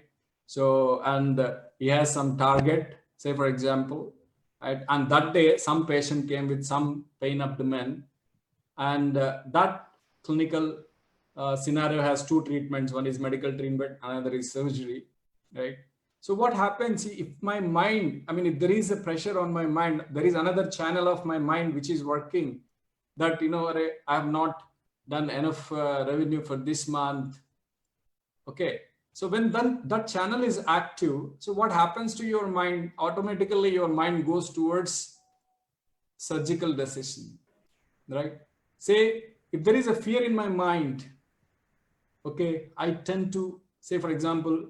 S2: So, and he has some target, say for example, right? And that day some patient came with some pain abdomen, and that clinical scenario has 2 treatments. One is medical treatment, another is surgery, right? So what happens if my mind, if there is a pressure on my mind, there is another channel of my mind which is working, that, I have not done enough revenue for this month. Okay. So when that channel is active, so what happens to your mind? Automatically your mind goes towards surgical decision, right? Say if there is a fear in my mind, okay, I tend to say, for example,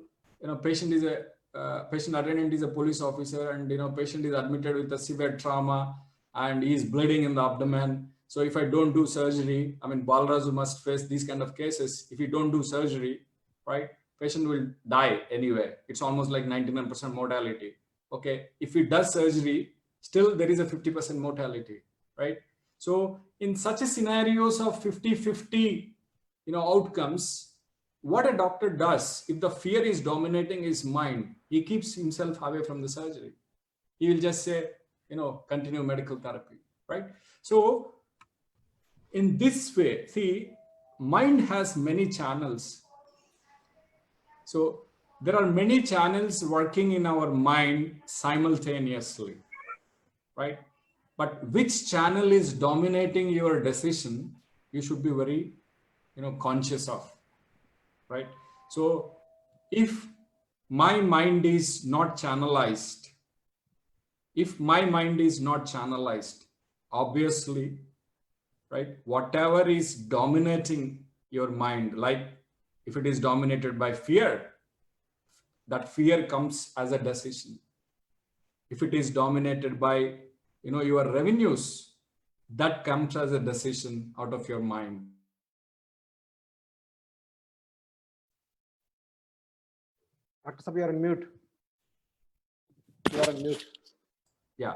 S2: patient attendant is a police officer, and patient is admitted with a severe trauma and he is bleeding in the abdomen. So if I don't do surgery, Balaraju must face these kind of cases. If you don't do surgery, right, patient will die anyway. It's almost like 99% mortality. Okay, if he does surgery, still there is a 50% mortality, right? So in such a scenarios of 50-50, outcomes, what a doctor does, if the fear is dominating his mind, he keeps himself away from the surgery. He will just say, continue medical therapy, right? So in this way, see, mind has many channels. So there are many channels working in our mind simultaneously, right? But which channel is dominating your decision, you should be very, conscious of, right? So if my mind is not channelized, obviously, right, whatever is dominating your mind, like if it is dominated by fear, that fear comes as a decision. If it is dominated by, your revenues, that comes as a decision out of your mind.
S5: Dr. Sab, you are on mute. You are on mute.
S2: Yeah.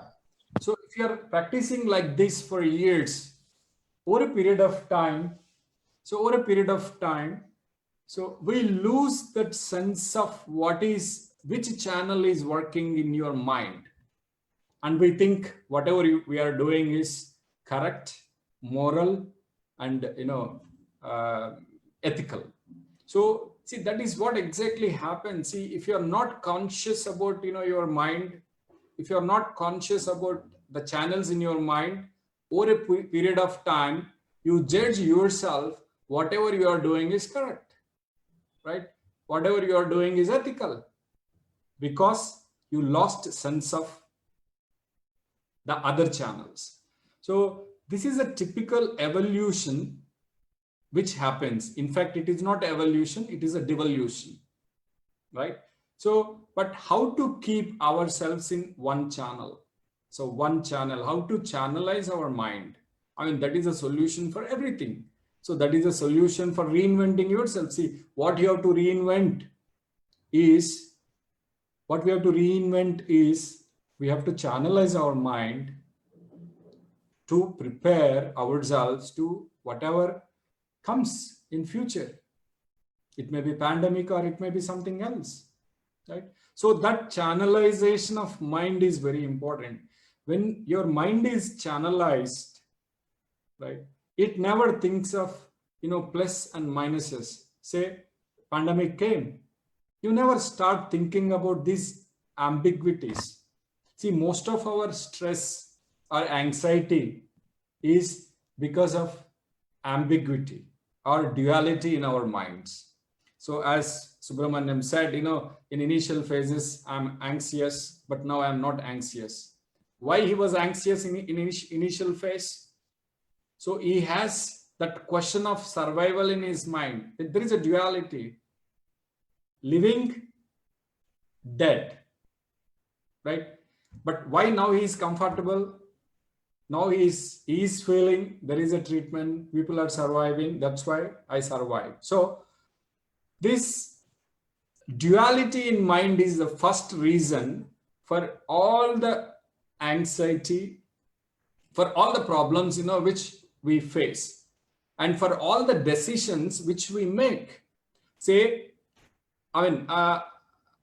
S2: So if you are practicing like this for years, over a period of time, so we lose that sense of which channel is working in your mind. And we think whatever we are doing is correct, moral, and, ethical. So see, that is what exactly happens. See, if you're not conscious about, your mind, if you're not conscious about the channels in your mind, over a period of time, you judge yourself, whatever you are doing is correct, right? Whatever you are doing is ethical, because you lost sense of the other channels. So this is a typical evolution which happens. In fact, it is not evolution, it is a devolution, right? So, but how to keep ourselves in one channel? So one channel, how to channelize our mind? That is a solution for everything. So that is a solution for reinventing yourself. See, what we have to reinvent is, we have to channelize our mind to prepare ourselves to whatever comes in future. It may be pandemic or it may be something else, right? So that channelization of mind is very important. When your mind is channelized, right, it never thinks of, plus and minuses. Say, pandemic came. You never start thinking about these ambiguities. See, most of our stress or anxiety is because of ambiguity or duality in our minds. So as Subramaniam said, in initial phases, I'm anxious, but now I'm not anxious. Why he was anxious in initial phase? So he has that question of survival in his mind. There is a duality. Living, dead, right? But why now he is comfortable? Now he is feeling there is a treatment, people are surviving, that's why I survive. So this duality in mind is the first reason for all the anxiety, for all the problems, which we face, and for all the decisions which we make. Say, I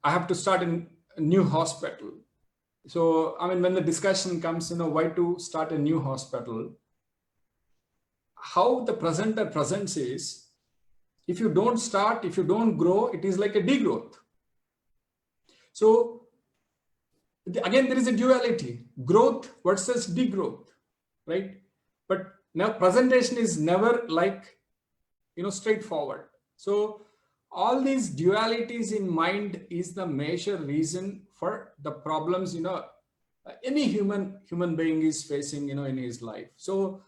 S2: have to start a new hospital. So, when the discussion comes, why to start a new hospital, how the presenter presents is, if you don't start, if you don't grow, it is like a degrowth. So, again, there is a duality, growth versus degrowth, right? But now presentation is never like, straightforward. So, all these dualities in mind is the major reason for the problems, any human being is facing, in his life. So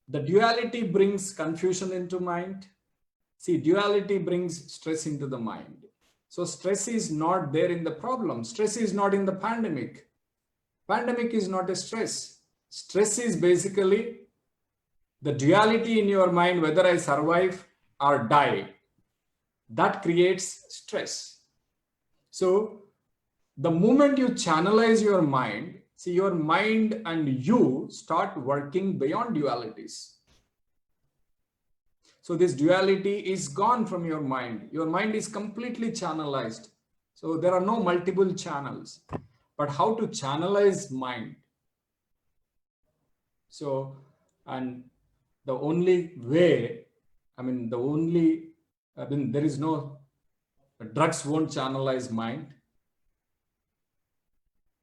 S2: the duality brings confusion into mind. See, duality brings stress into the mind. So stress is not there in the problem. Stress is not in the pandemic. Pandemic is not a stress. Stress is basically the duality in your mind, whether I survive or die. That creates stress. So the moment you channelize your mind, see, your mind and you start working beyond dualities. So this duality is gone from your mind. Your mind is completely channelized. So there are no multiple channels. But how to channelize mind? So, and the only way, there is no, drugs won't channelize mind,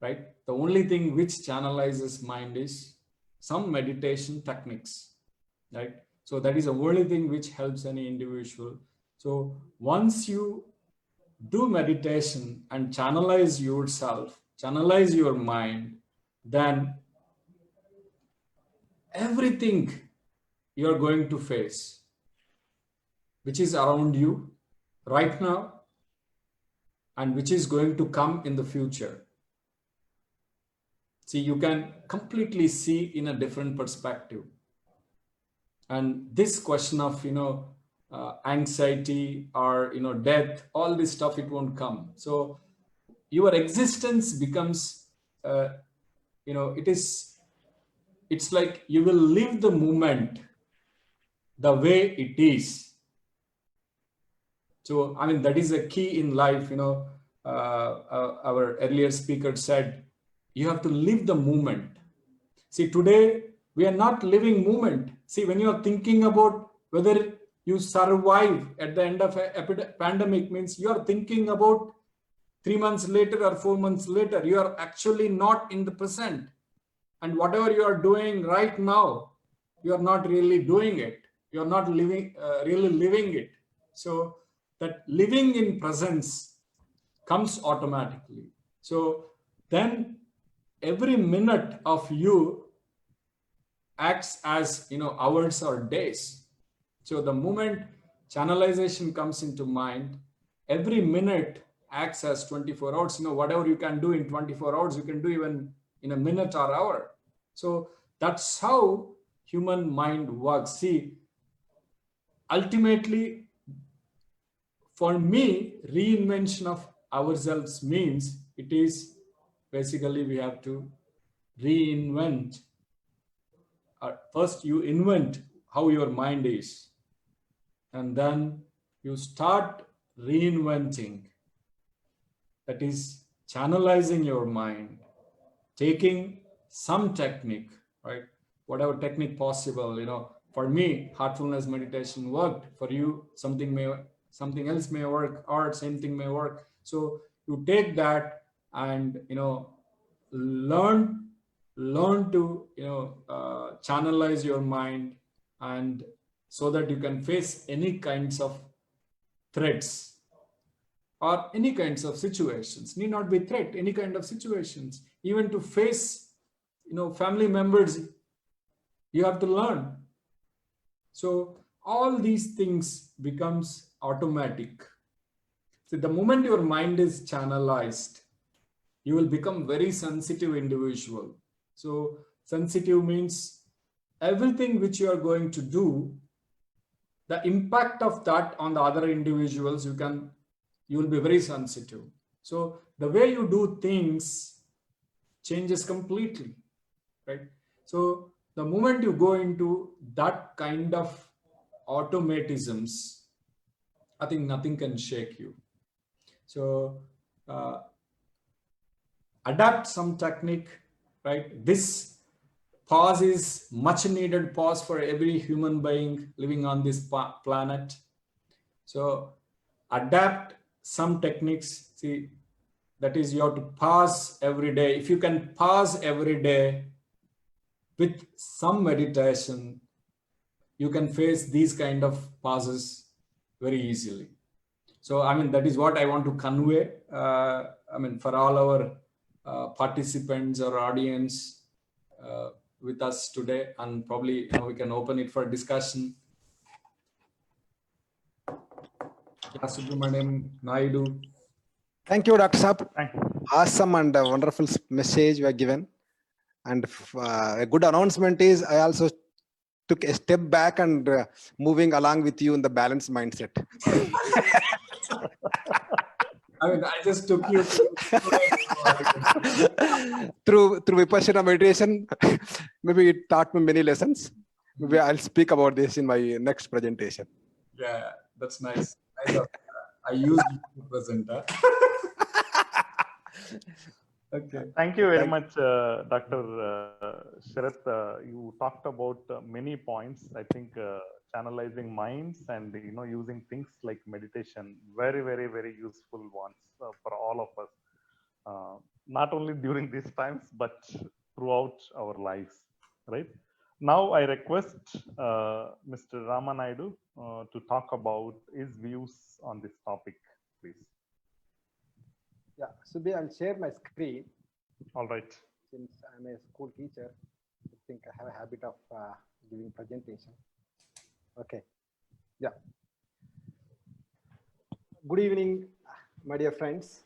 S2: right? The only thing which channelizes mind is some meditation techniques, right? So that is the only thing which helps any individual. So once you do meditation and channelize yourself, channelize your mind, then everything you're going to face, which is around you right now and which is going to come in the future. See, you can completely see in a different perspective. And this question of, anxiety or, death, all this stuff, it won't come. So your existence becomes, it's like you will live the moment the way it is. So, that is a key in life. Our earlier speaker said, you have to live the moment. See, today we are not living moment. See, when you are thinking about whether you survive at the end of a pandemic, means you are thinking about 3 months later or 4 months later. You are actually not in the present. And whatever you are doing right now, you are not really doing it. You are not really living it. So that living in presence comes automatically. So then every minute of you acts as, hours or days. So the moment channelization comes into mind, every minute acts as 24 hours. Whatever you can do in 24 hours, you can do even in a minute or hour. So that's how human mind works. See, ultimately, for me, reinvention of ourselves means it is basically we have to reinvent. First, you invent how your mind is, and then you start reinventing. That is channelizing your mind, taking some technique, right? Whatever technique possible, for me, heartfulness meditation worked. For you, something else may work, or same thing may work. So you take that and learn to channelize your mind, and so that you can face any kinds of threats or any kinds of situations. Need not be threat, any kind of situations. Even to face family members, you have to learn. So all these things becomes automatic. So the moment your mind is channelized, you will become very sensitive individual. So sensitive means everything which you are going to do, the impact of that on the other individuals, you will be very sensitive. So the way you do things changes completely, right? So the moment you go into that kind of automatisms, I think nothing can shake you. So adapt some technique, right? This pause is much needed pause for every human being living on this planet. So adapt some techniques. See, that is, you have to pause every day. If you can pause every day with some meditation, you can face these kind of pauses very easily. So, I mean, that is what I want to convey. For all our participants or audience with us today, and probably we can open it for discussion. Subramaniam Naidu.
S5: Thank you, Dr. Saab.
S1: Thank you.
S5: Awesome and wonderful message you are given. And a good announcement is I also took a step back and moving along with you in the balanced mindset.
S2: I just took you
S5: through Vipassana meditation. Maybe it taught me many lessons. Maybe I'll speak about this in my next presentation.
S2: Yeah, that's nice. I used to present. Okay.
S1: Thank you very much, Dr. Sharath. You talked about many points. I think channelizing minds and using things like meditation, very, very, very useful ones for all of us. Not only during these times, but throughout our lives. Right now, I request Mr. Ramanaidu to talk about his views on this topic, please.
S5: Yeah, Subhi, I'll share my screen.
S1: All right.
S5: Since I'm a school teacher, I think I have a habit of giving presentation. Okay. Yeah. Good evening, my dear friends.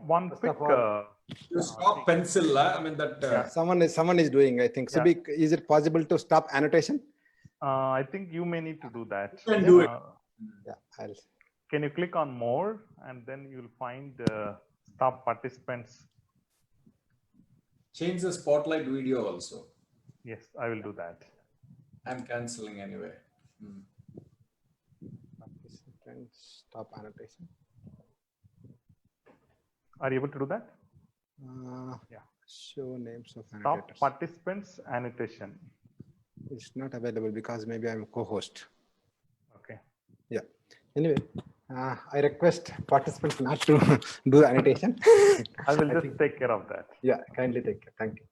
S1: One
S5: First
S1: quick.
S5: of all,
S2: You stop pencil.
S1: Yeah.
S5: Someone is doing. I think.
S1: Yeah.
S5: Subhi, is it possible to stop annotation?
S1: I think you may need to do that.
S2: You can do it.
S5: Yeah,
S1: Can you click on more, and then you'll find stop participants.
S2: Change the spotlight video also.
S1: Yes, I will do that.
S2: I'm canceling anyway.
S5: Stop annotation.
S1: Are you able to do that?
S5: Yeah. Show names of
S1: Stop
S5: annotators.
S1: participants annotation.
S5: It's not available because maybe I'm a co-host.
S1: Okay.
S5: Yeah. Anyway, I request participants not to do the annotation.
S1: I will just take care of that.
S5: Yeah, kindly take care. Thank you.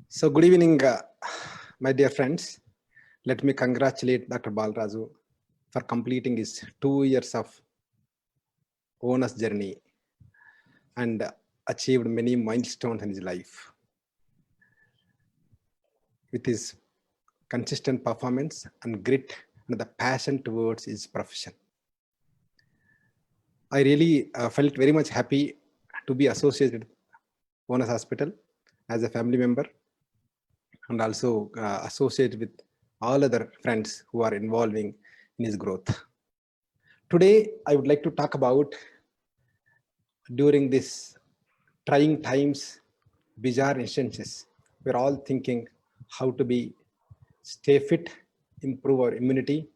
S5: So good evening, my dear friends. Let me congratulate Dr. Balaraju for completing his 2 years of wellness journey and achieved many milestones in his life. With his consistent performance and grit and the passion towards his profession. I really felt very much happy to be associated with Wellness Hospital as a family member, and also associated with all other friends who are involving in his growth. Today, I would like to talk about, during this trying times, bizarre instances, we're all thinking how to stay fit, improve our immunity.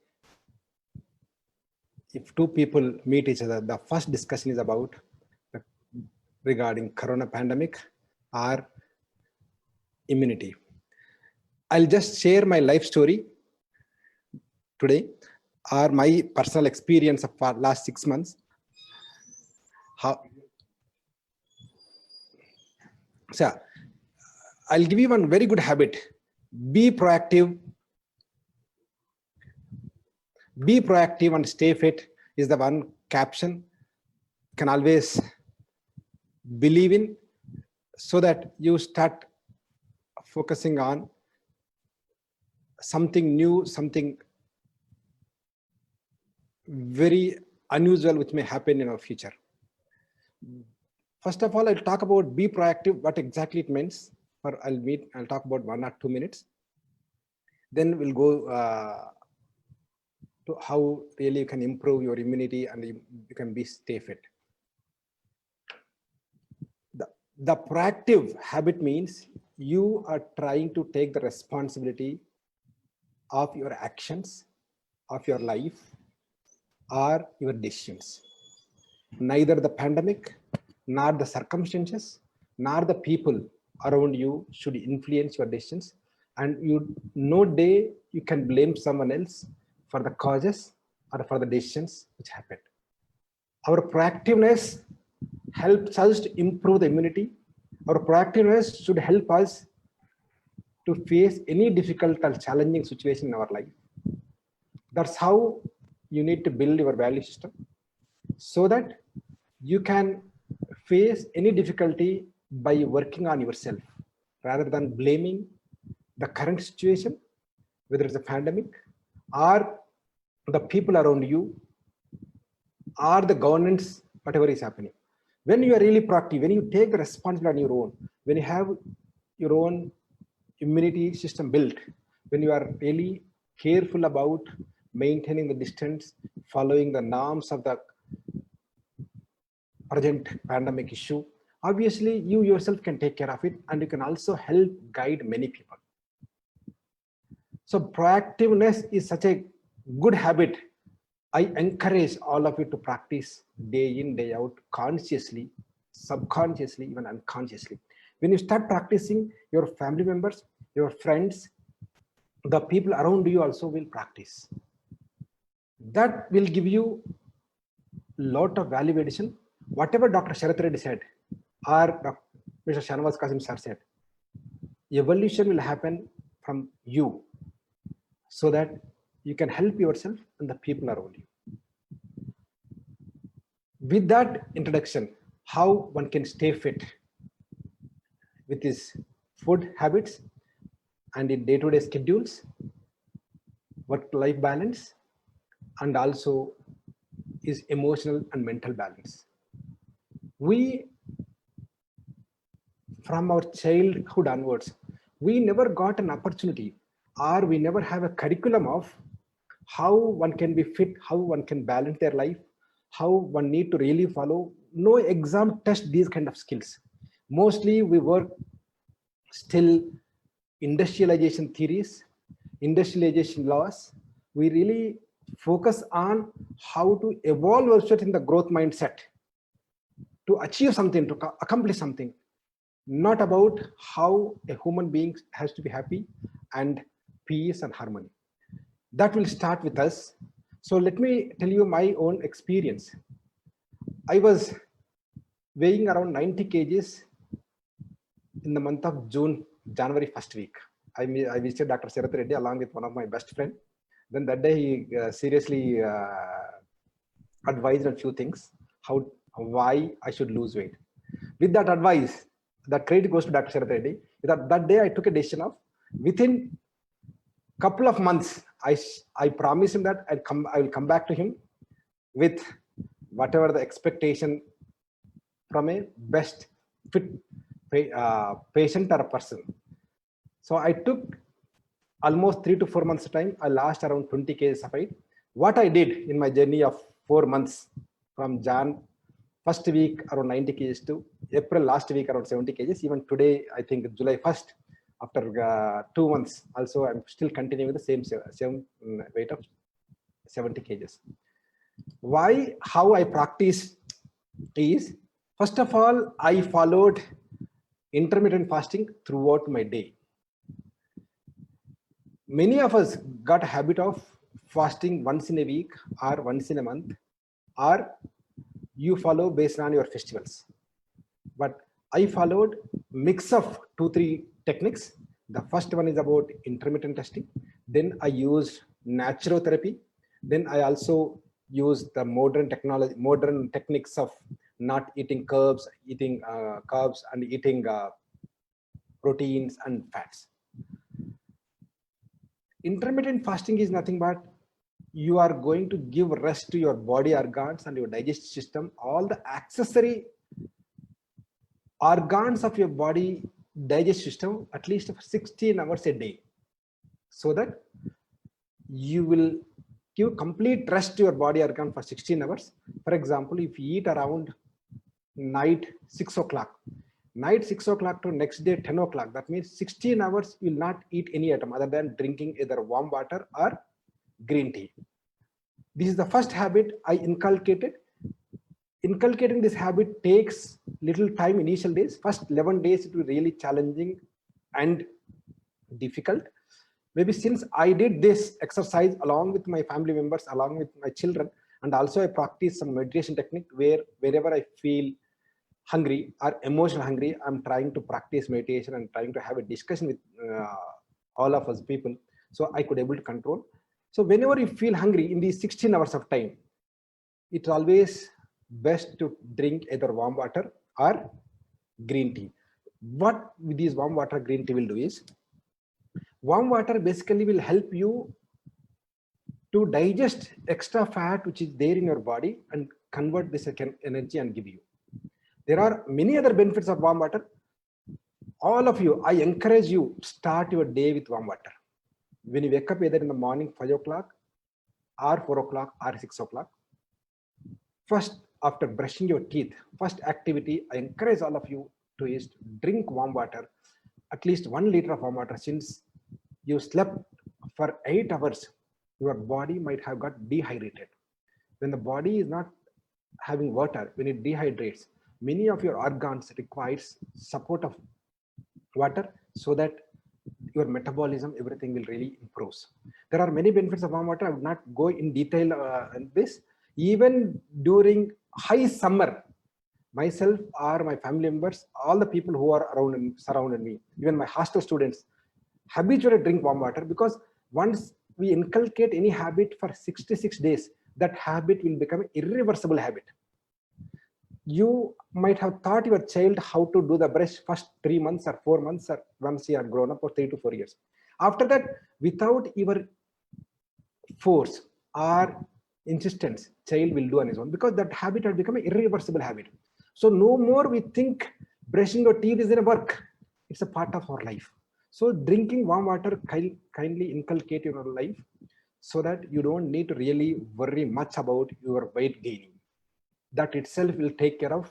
S5: If two people meet each other, the first discussion is about regarding corona pandemic or immunity. I'll just share my life story today, or my personal experience of last 6 months. So I'll give you one very good habit. Be proactive. Be proactive and stay fit is the one caption can always believe in, so that you start focusing on something new, something very unusual which may happen in our future. First of all, I'll talk about be proactive, what exactly it means. I'll talk about 1 or 2 minutes. Then we'll go to how really you can improve your immunity and you can stay fit. The proactive habit means you are trying to take the responsibility of your actions, of your life, or your decisions. Neither the pandemic, nor the circumstances, nor the people around you should influence your decisions. And no day you can blame someone else for the causes or for the decisions which happened. Our proactiveness helps us to improve the immunity. Our proactiveness should help us to face any difficult or challenging situation in our life. That's how you need to build your value system, so that you can face any difficulty by working on yourself rather than blaming the current situation, whether it's a pandemic or the people around you or the governance, whatever is happening. When you are really proactive, when you take the responsibility on your own, when you have your own immunity system built, when you are really careful about maintaining the distance, following the norms of the present pandemic issue, obviously you yourself can take care of it, and you can also help guide many people. So proactiveness is such a good habit. I encourage all of you to practice day in, day out, consciously, subconsciously, even unconsciously. When you start practicing, your family members, your friends, the people around you also will practice. That will give you a lot of value addition. Whatever Dr. Sharath Reddy said, or Mr. Shanawaz Kasim sir said, evolution will happen from you, so that you can help yourself and the people around you. With that introduction, how one can stay fit with his food habits and in day-to-day schedules, work-life balance, and also his emotional and mental balance. We, from our childhood onwards, we never got an opportunity, or we never have a curriculum of how one can be fit, how one can balance their life, how one need to really follow. No exam test these kind of skills. Mostly we work still industrialization theories, industrialization laws. We really focus on how to evolve ourselves in the growth mindset to achieve something, to accomplish something, not about how a human being has to be happy and peace and harmony. That will start with us. So let me tell you my own experience. I was weighing around 90 kgs in the month of January first week. I visited Dr. Sharath Reddy along with one of my best friends. Then that day he seriously advised a few things, why I should lose weight. With that advice, that credit goes to Dr. Sharath Reddy. That day I took a decision of, within couple of months, I promised him that I will come back to him with whatever the expectation from a best fit patient or a person. So I took almost 3 to 4 months time. I lost around 20 kgs of weight. What I did in my journey of 4 months, from Jan first week around 90 kgs to April last week around 70 kgs. Even today, I think July 1st, after 2 months, also I'm still continuing with the same weight of 70 kgs. How I practice is, First of all, I followed intermittent fasting throughout my day. Many of us got a habit of fasting once in a week or once in a month, or you follow based on your festivals. But I followed mix of 2-3 techniques. The first one is about intermittent fasting. Then I used naturotherapy. Then I also used the modern techniques of not eating carbs, eating carbs, and eating proteins and fats. Intermittent fasting is nothing but you are going to give rest to your body organs and your digestive system, all the accessory organs of your body digestive system at least for 16 hours a day, so that you will give complete rest to your body organ for 16 hours. For example, if you eat around night 6 o'clock, night 6 o'clock to next day 10 o'clock, that means 16 hours you will not eat any item other than drinking either warm water or green tea. This is the first habit I inculcated. Inculcating this habit takes little time, initial days. First 11 days it will be really challenging and difficult. Maybe since I did this exercise along with my family members, along with my children, and also I practice some meditation technique where wherever I feel hungry or emotional hungry, I'm trying to practice meditation and trying to have a discussion with all of us people, so I could able to control. So whenever you feel hungry in these 16 hours of time, it's always best to drink either warm water or green tea. What these warm water green tea will do is, warm water basically will help you to digest extra fat which is there in your body and convert this energy and give you. There are many other benefits of warm water. All of you, I encourage you, start your day with warm water. When you wake up either in the morning 5 o'clock or 4 o'clock or 6 o'clock, first after brushing your teeth, first activity I encourage all of you to is drink warm water, at least 1 liter of warm water. Since you slept for 8 hours, your body might have got dehydrated. When the body is not having water, when it dehydrates, many of your organs requires support of water so that your metabolism, everything will really improve. There are many benefits of warm water. I would not go in detail in this. Even during high summer, myself or my family members, all the people who are around and surrounded me, even my hostel students, habitually drink warm water, because once we inculcate any habit for 66 days, that habit will become an irreversible habit. You might have taught your child how to do the brush first 3 months or 4 months, or once he are grown up, or 3 to 4 years. After that, without your force or insistence, child will do on his own, because that habit has become an irreversible habit. So no more we think brushing your teeth is a work. It's a part of our life. So drinking warm water kindly inculcate in your life, so that you don't need to really worry much about your weight gaining. That itself will take care of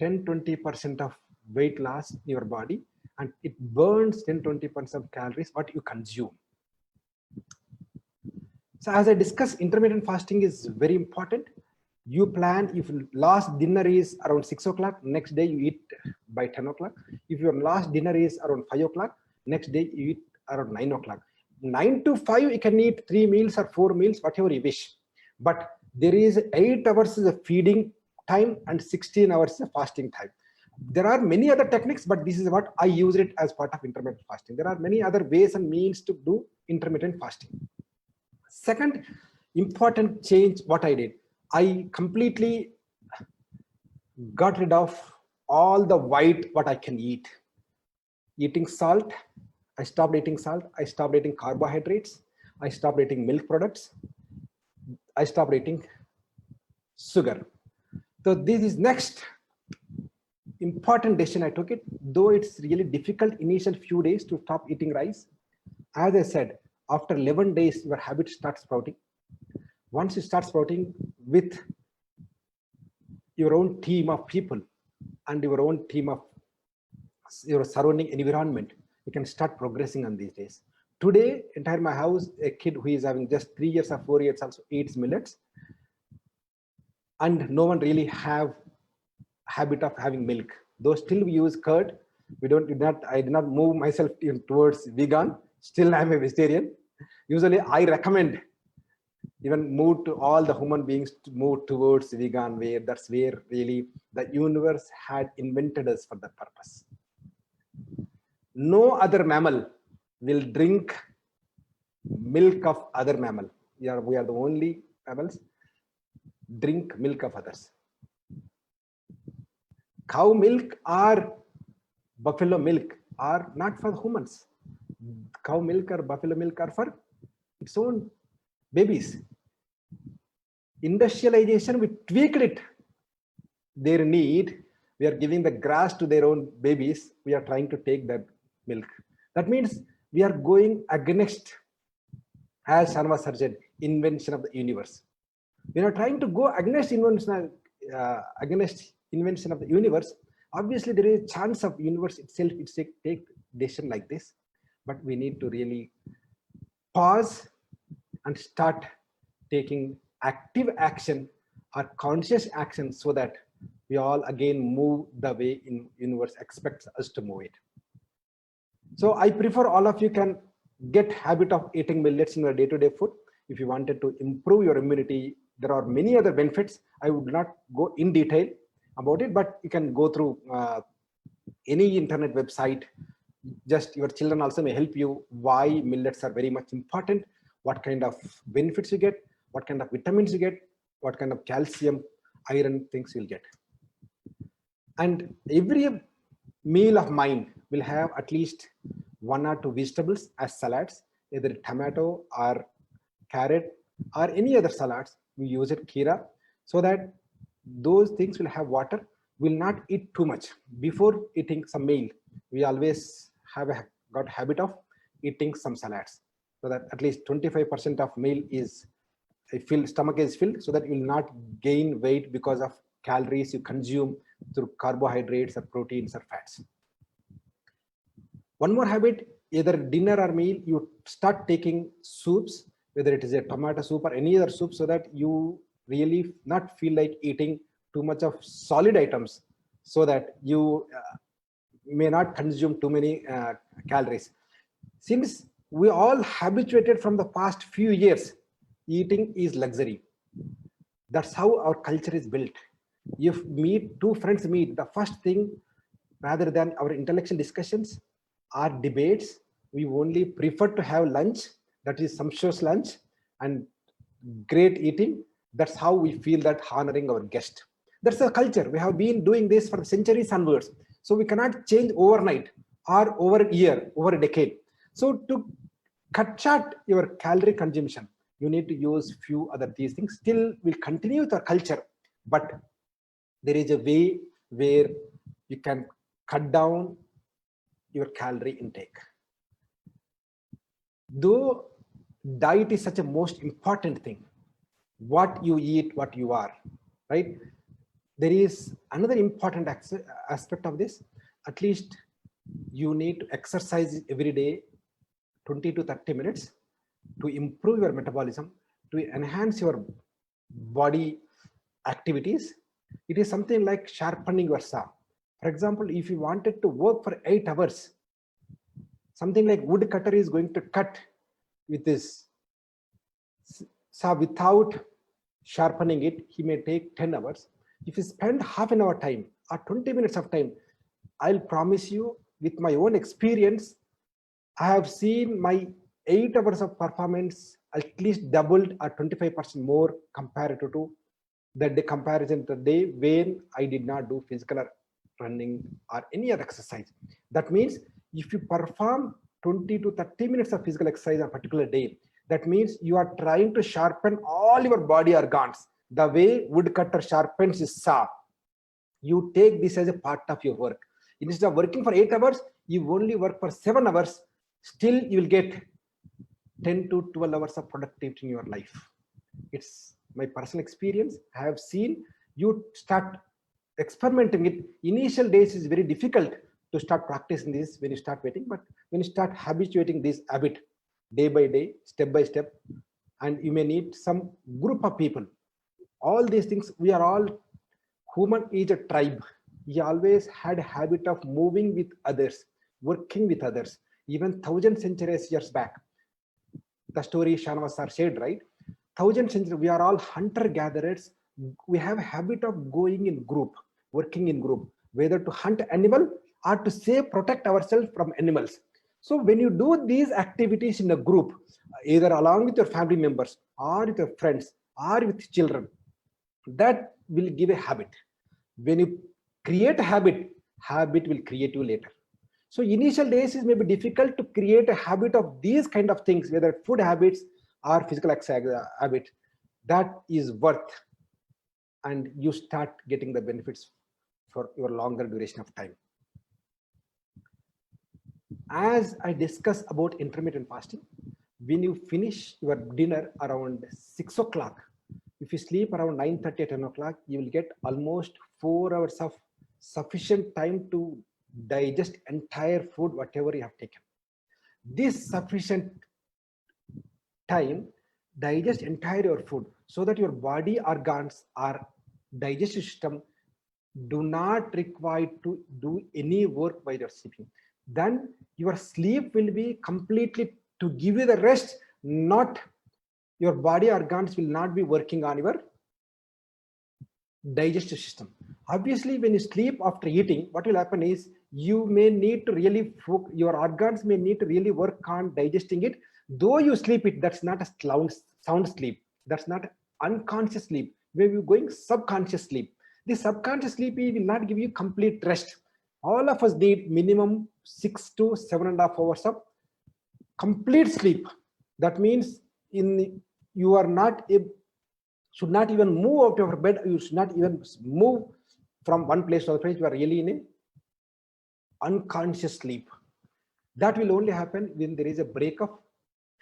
S5: 10-20% of weight loss in your body, and it burns 10-20% of calories what you consume. So as I discussed, intermittent fasting is very important. You plan, if last dinner is around 6 o'clock, next day you eat by 10 o'clock. If your last dinner is around 5 o'clock, next day you eat around 9 o'clock. 9 to 5, you can eat 3 meals or 4 meals, whatever you wish. But there is 8 hours is a feeding time and 16 hours is a fasting time. There are many other techniques, but this is what I use it as part of intermittent fasting. There are many other ways and means to do intermittent fasting. Second important change what I did, I completely got rid of all the white what I can eat. Eating salt, I stopped eating salt. I stopped eating carbohydrates. I stopped eating milk products. I stopped eating sugar. So this is next important decision I took it, though it's really difficult initial few days to stop eating rice. As I said, after 11 days, your habit starts sprouting. Once you start sprouting with your own team of people and your own team of your surrounding environment, you can start progressing on these days. Today, entire my house, a kid who is having just 3 years or 4 years also eats millets, and no one really have habit of having milk. Though still we use curd, I did not move myself towards vegan. Still I'm a vegetarian. Usually I recommend even move to all the human beings to move towards vegan, where that's where really the universe had invented us for that purpose. No other mammal will drink milk of other mammal. We are the only mammals drink milk of others. Cow milk or buffalo milk are not for humans. Cow milk or buffalo milk are for its own babies. Industrialization, we tweaked it. Their need, we are giving the grass to their own babies. We are trying to take that milk. That means we are going against, as Sharma said, invention of the universe. We are trying to go against invention of the universe. Obviously, there is a chance of universe itself take decision like this, but we need to really pause and start taking active action or conscious action so that we all again move the way in universe expects us to move it. So I prefer all of you can get habit of eating millets in your day-to-day food. If you wanted to improve your immunity, there are many other benefits. I would not go in detail about it, but you can go through any internet website. Just your children also may help you why millets are very much important, what kind of benefits you get, what kind of vitamins you get, what kind of calcium, iron things you'll get. And every meal of mine will have at least 1 or 2 vegetables as salads, either tomato or carrot or any other salads. We use it kheera, so that those things will have water. Will not eat too much. Before eating some meal, we always got habit of eating some salads, so that at least 25% of meal is stomach is filled, so that you will not gain weight because of calories you consume through carbohydrates or proteins or fats. One more habit, either dinner or meal, you start taking soups, whether it is a tomato soup or any other soup, so that you really not feel like eating too much of solid items, so that you may not consume too many calories. Since we all habituated from the past few years, eating is luxury. That's how our culture is built. If two friends meet, the first thing, rather than our intellectual discussions or debates, we only prefer to have lunch, that is sumptuous lunch and great eating. That's how we feel that honoring our guest. That's the culture. We have been doing this for centuries onwards. So we cannot change overnight or over a year, over a decade. So to cut short your calorie consumption, you need to use few other these things. Still will continue with our culture, but there is a way where you can cut down your calorie intake. Though diet is such a most important thing, what you eat, what you are, right? There is another important aspect of this. At least you need to exercise every day 20 to 30 minutes to improve your metabolism, to enhance your body activities. It is something like sharpening your saw. For example, if you wanted to work for 8 hours, something like woodcutter is going to cut with this saw without sharpening it, he may take 10 hours. If you spend half an hour time or 20 minutes of time, I'll promise you, with my own experience, I have seen my 8 hours of performance at least doubled or 25% more compared to the comparison to the day when I did not do physical or running or any other exercise. That means if you perform 20 to 30 minutes of physical exercise on a particular day, that means you are trying to sharpen all your body organs. The way woodcutter sharpens his saw, you take this as a part of your work. Instead of working for 8 hours, you only work for 7 hours. Still, you will get 10 to 12 hours of productivity in your life. It's my personal experience. I have seen you start experimenting it. Initial days is very difficult to start practicing this when you start waiting, but when you start habituating this habit day by day, step by step, and you may need some group of people. All these things, we are all human is a tribe. He always had a habit of moving with others, working with others. Even 1,000 years back, the story Shanavas sir shared, right? 1,000 years, we are all hunter-gatherers. We have a habit of going in group, working in group, whether to hunt animal or to save, protect ourselves from animals. So when you do these activities in a group, either along with your family members or with your friends or with children, that will give a habit. When you create a habit, habit will create you later. So initial days is maybe difficult to create a habit of these kind of things, whether food habits or physical exercise habit. That is worth, and you start getting the benefits for your longer duration of time. As I discuss about intermittent fasting, when you finish your dinner around 6 o'clock, if you sleep around 9:30 or 10 o'clock, you will get almost 4 hours of sufficient time to digest entire food, whatever you have taken. This sufficient time digest entire your food so that your body organs or digestive system do not require to do any work while you're sleeping. Then your sleep will be completely to give you the rest, not your body organs will not be working on your digestive system. Obviously, when you sleep after eating, what will happen is you may need to really, your organs may need to really work on digesting it. Though you sleep it, that's not a sound sleep. That's not unconscious sleep. Where you're going subconscious sleep. The subconscious sleep will not give you complete rest. All of us need minimum 6 to 7.5 hours of complete sleep. That means you are not should not even move out of your bed. You should not even move from one place to other place. You are really in an unconscious sleep. That will only happen when there is a break of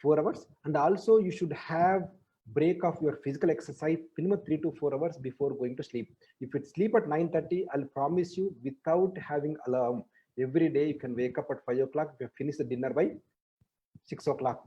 S5: 4 hours, and also you should have break of your physical exercise minimum 3 to 4 hours before going to sleep. If you sleep at 9:30, I'll promise you, without having alarm, every day you can wake up at 5 o'clock, you finish the dinner by 6 o'clock,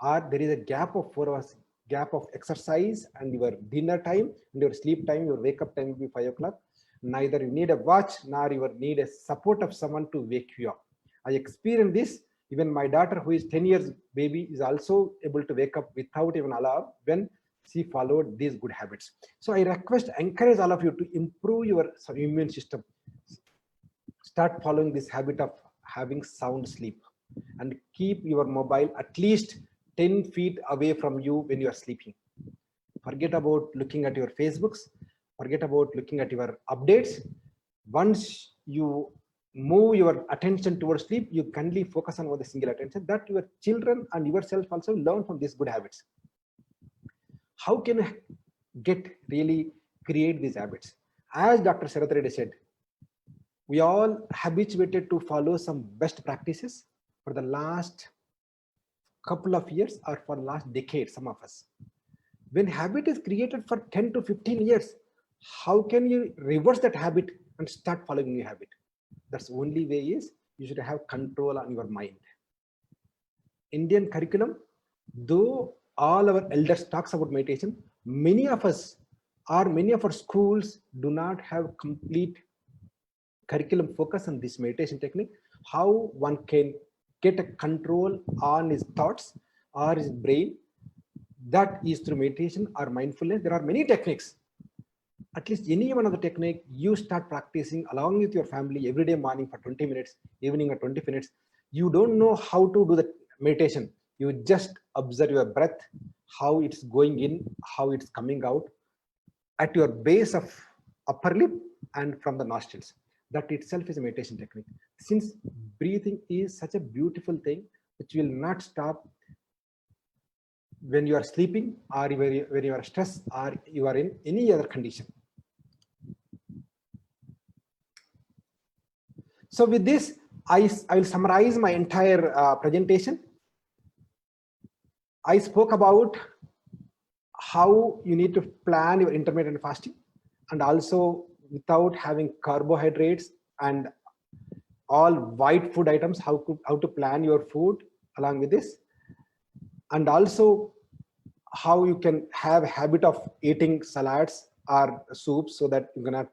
S5: or there is a gap of 4 hours gap of exercise and your dinner time and your sleep time, your wake up time will be 5 o'clock. Neither you need a watch nor you need a support of someone to wake you up. I experienced this. Even my daughter, who is 10 years baby, is also able to wake up without even alarm when she followed these good habits. So I encourage all of you to improve your immune system. Start following this habit of having sound sleep and keep your mobile at least 10 feet away from you when you are sleeping. Forget about looking at your Facebooks. Forget about looking at your updates. Once you move your attention towards sleep, you kindly focus on the single attention, that your children and yourself also learn from these good habits. How can we create these habits? As Dr. Sharath Reddy said, we all habituated to follow some best practices for the last couple of years or for last decade, some of us. When habit is created for 10 to 15 years, how can you reverse that habit and start following new habit? That's the only way is you should have control on your mind. Indian curriculum, though all our elders talks about meditation, many of us or many of our schools do not have complete curriculum focus on this meditation technique. How one can get a control on his thoughts or his brain, that is through meditation or mindfulness. There are many techniques. At least any one of the technique you start practicing along with your family every day morning for 20 minutes, evening or 20 minutes. You don't know how to do the meditation. You just observe your breath, how it's going in, how it's coming out at your base of upper lip and from the nostrils. That itself is a meditation technique. Since breathing is such a beautiful thing, which will not stop when you are sleeping or when you are stressed or you are in any other condition. So with this, I will summarize my entire presentation. I spoke about how you need to plan your intermittent fasting, and also without having carbohydrates and all white food items, how to plan your food along with this, and also how you can have a habit of eating salads or soups so that you're gonna,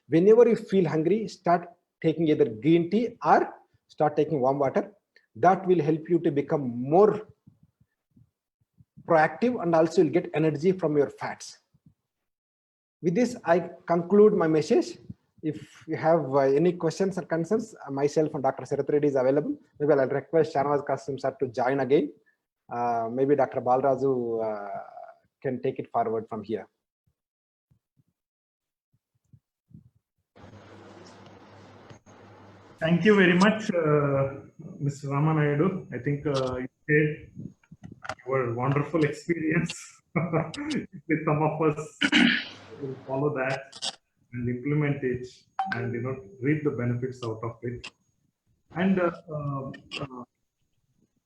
S5: whenever you feel hungry, start taking either green tea or start taking warm water. That will help you to become more proactive, and also you'll get energy from your fats. With this, I conclude my message. If you have any questions or concerns, myself and Dr. Sharath Reddy is available. Maybe I'll request Shahnawaz Qasim sir to join again. Maybe Dr. Balaraju can take it forward from here.
S1: Thank you very much, Mr. Ramanayudu. I think you shared your wonderful experience with some of us. Will follow that and implement it, and reap the benefits out of it. And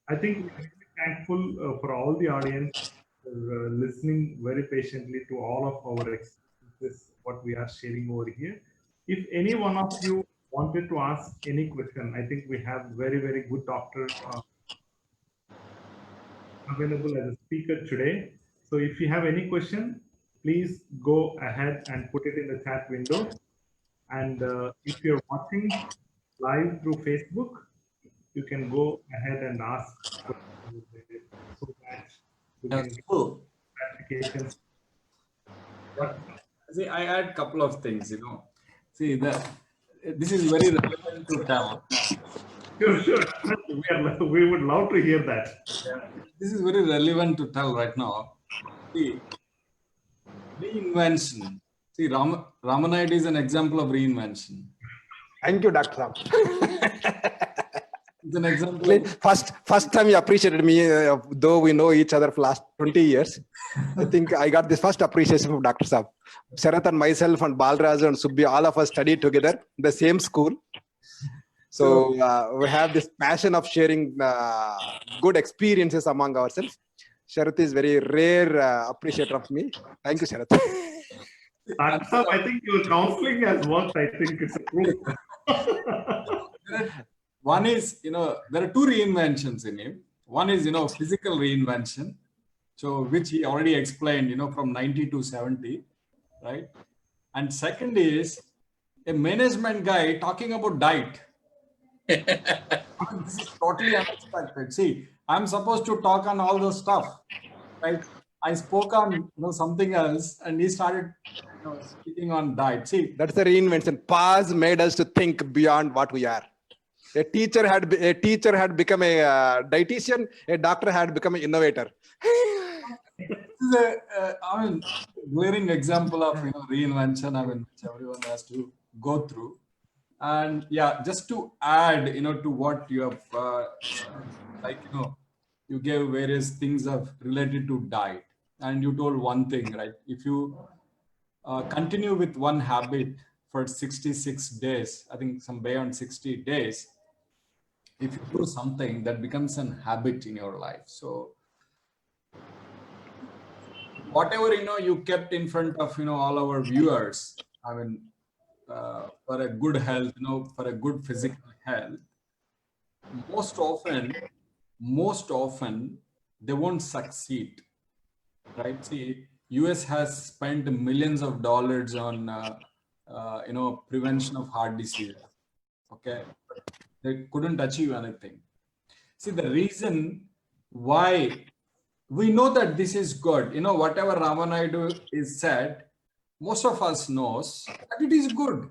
S1: I think we are thankful for all the audience for listening very patiently to all of our experiences, what we are sharing over here. If any one of you wanted to ask any question, I think we have very, very good doctor available as a speaker today. So if you have any question, please go ahead and put it in the chat window. And if you're watching live through Facebook, you can go ahead and ask questions so that we can get clarifications.
S2: See, I add a couple of things, See, this is very relevant to tell.
S1: Sure. We would love to hear that.
S2: This is very relevant to tell right now. See, reinvention. See, Ramanayudu is an example of reinvention.
S5: Thank you, Dr.
S2: It's an example.
S5: First time you appreciated me, though we know each other for last 20 years. I think I got this first appreciation from Dr. Saab. Sharath and myself and Balaraju and Subbi, all of us studied together in the same school. So we have this passion of sharing good experiences among ourselves. Sharath is very rare appreciator of me. Thank you, Sharath.
S1: I think your counseling has worked. I think it's a proof.
S2: One is, there are two reinventions in him. One is, physical reinvention, so which he already explained, from 90 to 70, right? And second is a management guy talking about diet. This is totally unexpected. See, I'm supposed to talk on all the stuff, right? I spoke on something else, and he started speaking on diet. See,
S5: that's the reinvention. Pause made us to think beyond what we are. A teacher had become a dietitian. A doctor had become an innovator.
S2: This is a glaring example of reinvention. Which everyone has to go through. And yeah, just to add, to what you have, you gave various things related to diet, and you told one thing, right? If you continue with one habit for 66 days, I think some beyond 60 days, if you do something, that becomes an habit in your life. So whatever, you kept in front of, all our viewers, for a good health, for a good physical health, most often they won't succeed, right? See, US has spent millions of dollars on, prevention of heart disease. Okay. They couldn't achieve anything. See, the reason why we know that this is good, whatever Ramanayudu is said, most of us knows that it is good,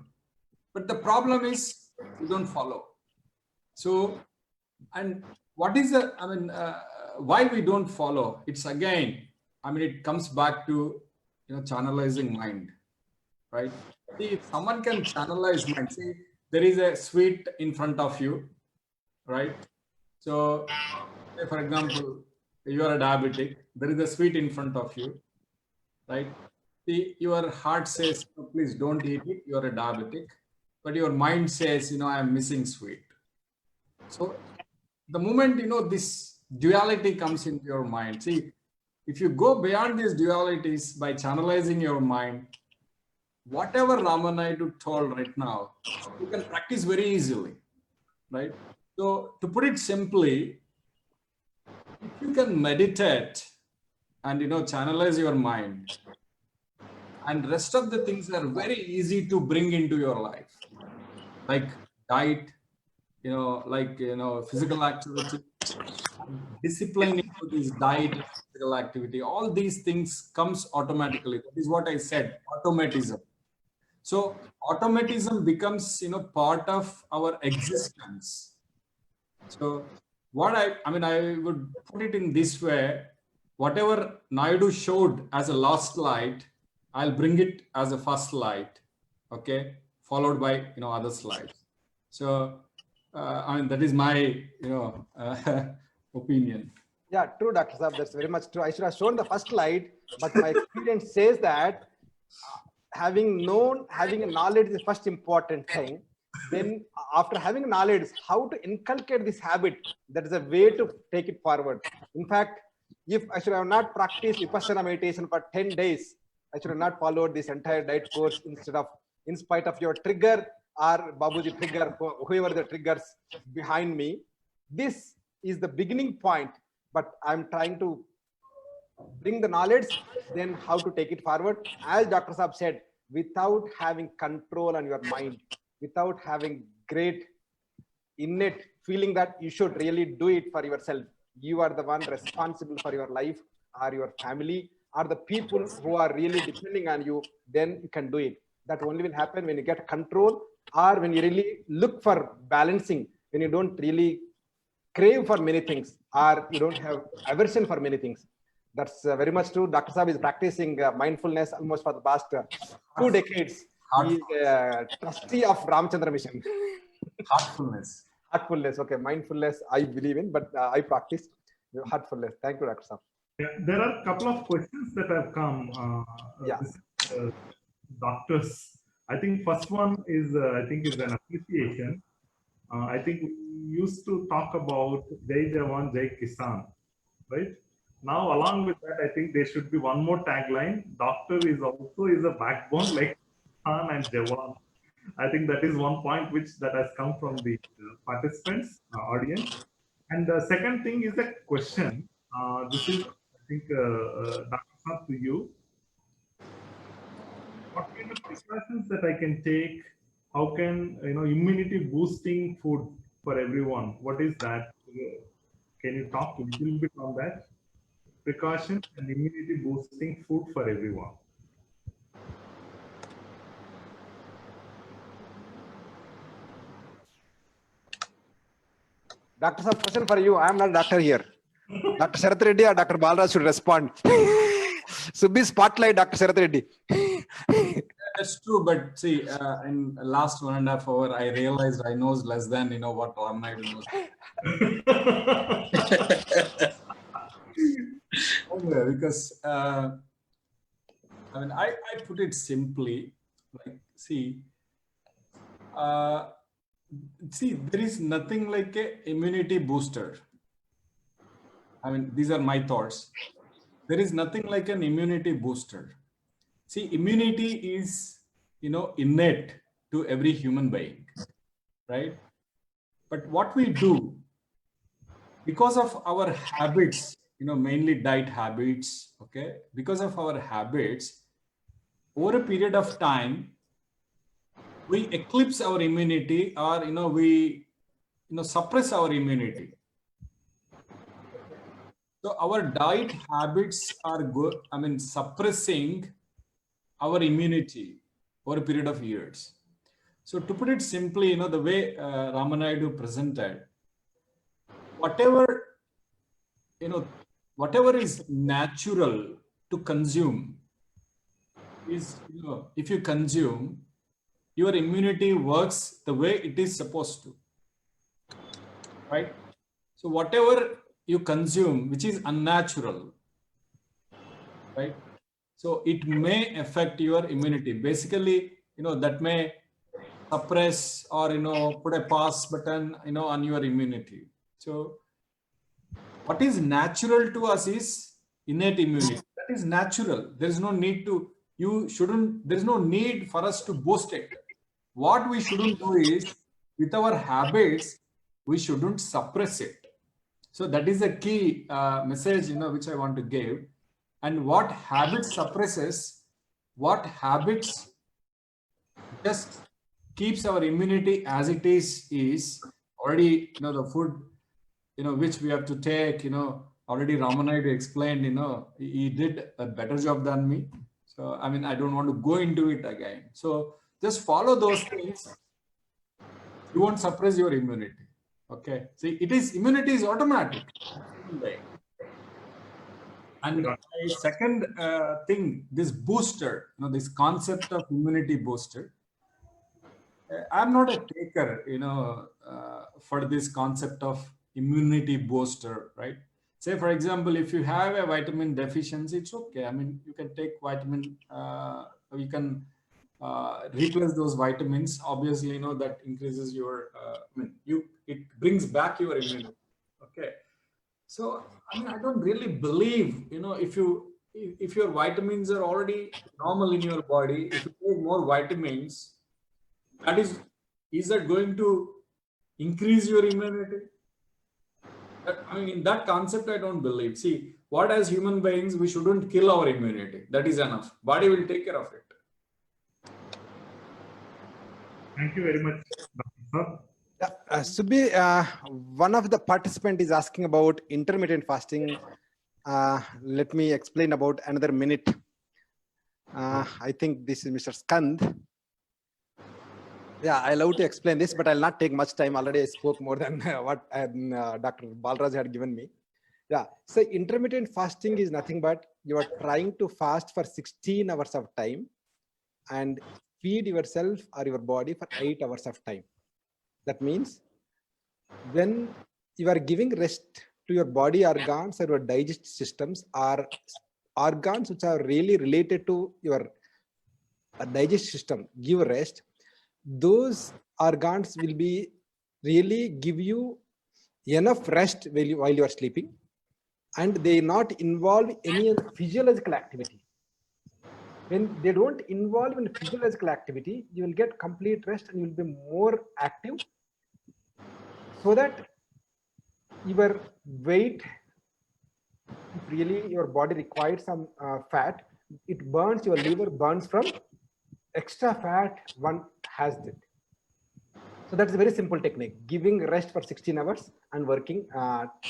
S2: but the problem is we don't follow. So, and what is why we don't follow? It's again, it comes back to, channelizing mind, right? See, if someone can channelize mind, see, there is a sweet in front of you, right? So, say for example, you are a diabetic, there is a sweet in front of you, right? See, your heart says, please don't eat it, you are a diabetic, but your mind says, I am missing sweet. So the moment, this duality comes into your mind, see, if you go beyond these dualities by channelizing your mind, whatever Ramanayudu told right now, you can practice very easily, right? So to put it simply, if you can meditate and, channelize your mind, and rest of the things are very easy to bring into your life, like diet, physical activity, discipline into this diet and physical activity. All these things comes automatically. That is what I said, automatism. So automatism becomes, part of our existence. So what I would put it in this way, whatever Naidu showed as a last slide, I'll bring it as a first slide, okay, followed by, other slides. So, that is my, opinion.
S5: Yeah, true, Dr. Saab. That's very much true. I should have shown the first slide, but my experience says that having a knowledge is the first important thing. Then after having knowledge, how to inculcate this habit, that is a way to take it forward. In fact, if I should have not practiced Vipassana meditation for 10 days, I should have not followed this entire diet course in spite of your trigger or Babuji trigger, whoever the triggers behind me. This is the beginning point, but I'm trying to bring the knowledge, then how to take it forward. As Dr. Saab said, without having control on your mind, without having great innate feeling that you should really do it for yourself. You are the one responsible for your life or your family or the people who are really depending on you, then you can do it. That only will happen when you get control or when you really look for balancing, when you don't really crave for many things or you don't have aversion for many things. That's very much true. Dr. Saab is practicing mindfulness almost for the past 2 decades. He is a trustee of Ramchandra Mission.
S2: Heartfulness.
S5: Heartfulness. Okay, mindfulness I believe in, but I practice heartfulness. Thank you, Dr. Saab.
S1: Yeah, there are a couple of questions that have come.
S5: Yeah.
S1: Doctors, I think first one is is an appreciation. I think we used to talk about Jai Jawan, Jai Kisan, right? Now, along with that, I think there should be one more tagline. Doctor is a backbone like Kisan and Jawan. I think that is one point that has come from the participants, audience. And the second thing is a question. This is, I think, Dr. Saab, to you. What kind of precautions that I can take? How can, immunity boosting food for everyone? What is that? Can you talk a little bit on that? Precautions and immunity boosting food for everyone.
S5: Dr. Saab, question for you. I am not a doctor here. Dr. Sharath Reddy or Dr. Balaraj should respond. So be spotlight, Dr. Sharath Reddy.
S2: That's true, but see, in the last 1.5 hours, I realized I know less than what Ramanaidu knows. Because I put it simply, like, see, there is nothing like a immunity booster. These are my thoughts. There is nothing like an immunity booster. See, immunity is, innate to every human being, right? But what we do, because of our habits, mainly diet habits, okay? Because of our habits, over a period of time, we eclipse our immunity or, we, suppress our immunity. So our diet habits are good, suppressing our immunity over a period of years. So to put it simply, the way Ramanaidu presented, whatever is natural to consume is, if you consume, your immunity works the way it is supposed to, right? So whatever you consume, which is unnatural, right? So it may affect your immunity. Basically, that may suppress or, put a pause button, on your immunity. So what is natural to us is innate immunity. That is natural. There is no need to, there is no need for us to boost it. What we shouldn't do is, with our habits, we shouldn't suppress it. So that is a key message, which I want to give. And what habit suppresses, what habits just keeps our immunity as it is already, the food, which we have to take, already Ramanayudu explained, he did a better job than me. So, I mean, I don't want to go into it again. So just follow those things. You won't suppress your immunity. Okay. See, immunity is automatic. And my second thing, this booster, this concept of immunity booster, I'm not a taker, for this concept of immunity booster, right? Say, for example, if you have a vitamin deficiency, it's okay. I mean, you can take vitamin, you can replace those vitamins. Obviously, that increases your, it brings back your immunity. Okay. So, I mean, I don't really believe, if your vitamins are already normal in your body, if you take more vitamins, is that going to increase your immunity? I mean, in that concept, I don't believe. See, what as human beings, we shouldn't kill our immunity. That is enough. Body will take care of it.
S1: Thank you very much, Dr.
S5: Subbi, one of the participant is asking about intermittent fasting. Let me explain about another minute. I think this is Mr. Skand. Yeah, I love to explain this, but I'll not take much time. Already I spoke more than what Dr. Balaraj had given me. Yeah, so intermittent fasting is nothing but you are trying to fast for 16 hours of time and feed yourself or your body for 8 hours of time. That means when you are giving rest to your body organs or your digestive systems or organs which are really related to your digestive system, give rest, those organs will be really give you enough rest while you are sleeping, and they not involve any physiological activity. When they don't involve in physiological activity, you will get complete rest and you will be more active, so that your weight, if really your body requires some fat, it burns, your liver burns from extra fat one has it. So that's a very simple technique, giving rest for 16 hours and working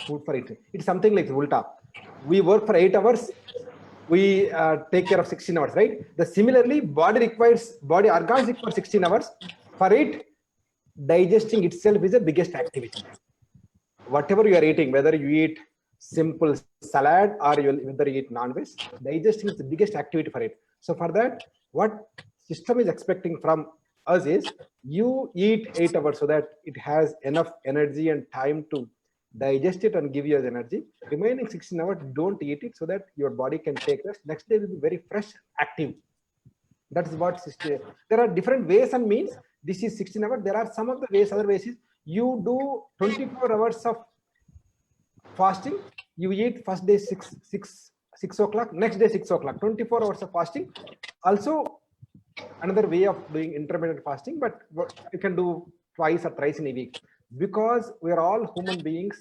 S5: food for 8. It's something like Ulta. We work for 8 hours, we take care of 16 hours, right? Similarly, body organs require 16 hours. For it, digesting itself is the biggest activity. Whatever you are eating, whether you eat simple salad or whether you eat non-veg, digesting is the biggest activity for it. So for that, what system is expecting from us is you eat 8 hours so that it has enough energy and time to digest it and give you as energy. Remaining 16 hours, don't eat it so that your body can take rest. Next day will be very fresh, active. That's what there are different ways and means. This is 16 hours. There are some of the ways, other ways is you do 24 hours of fasting. You eat first day 6 o'clock, next day 6 o'clock, 24 hours of fasting. Also, another way of doing intermittent fasting, but you can do twice or thrice in a week, because we are all human beings,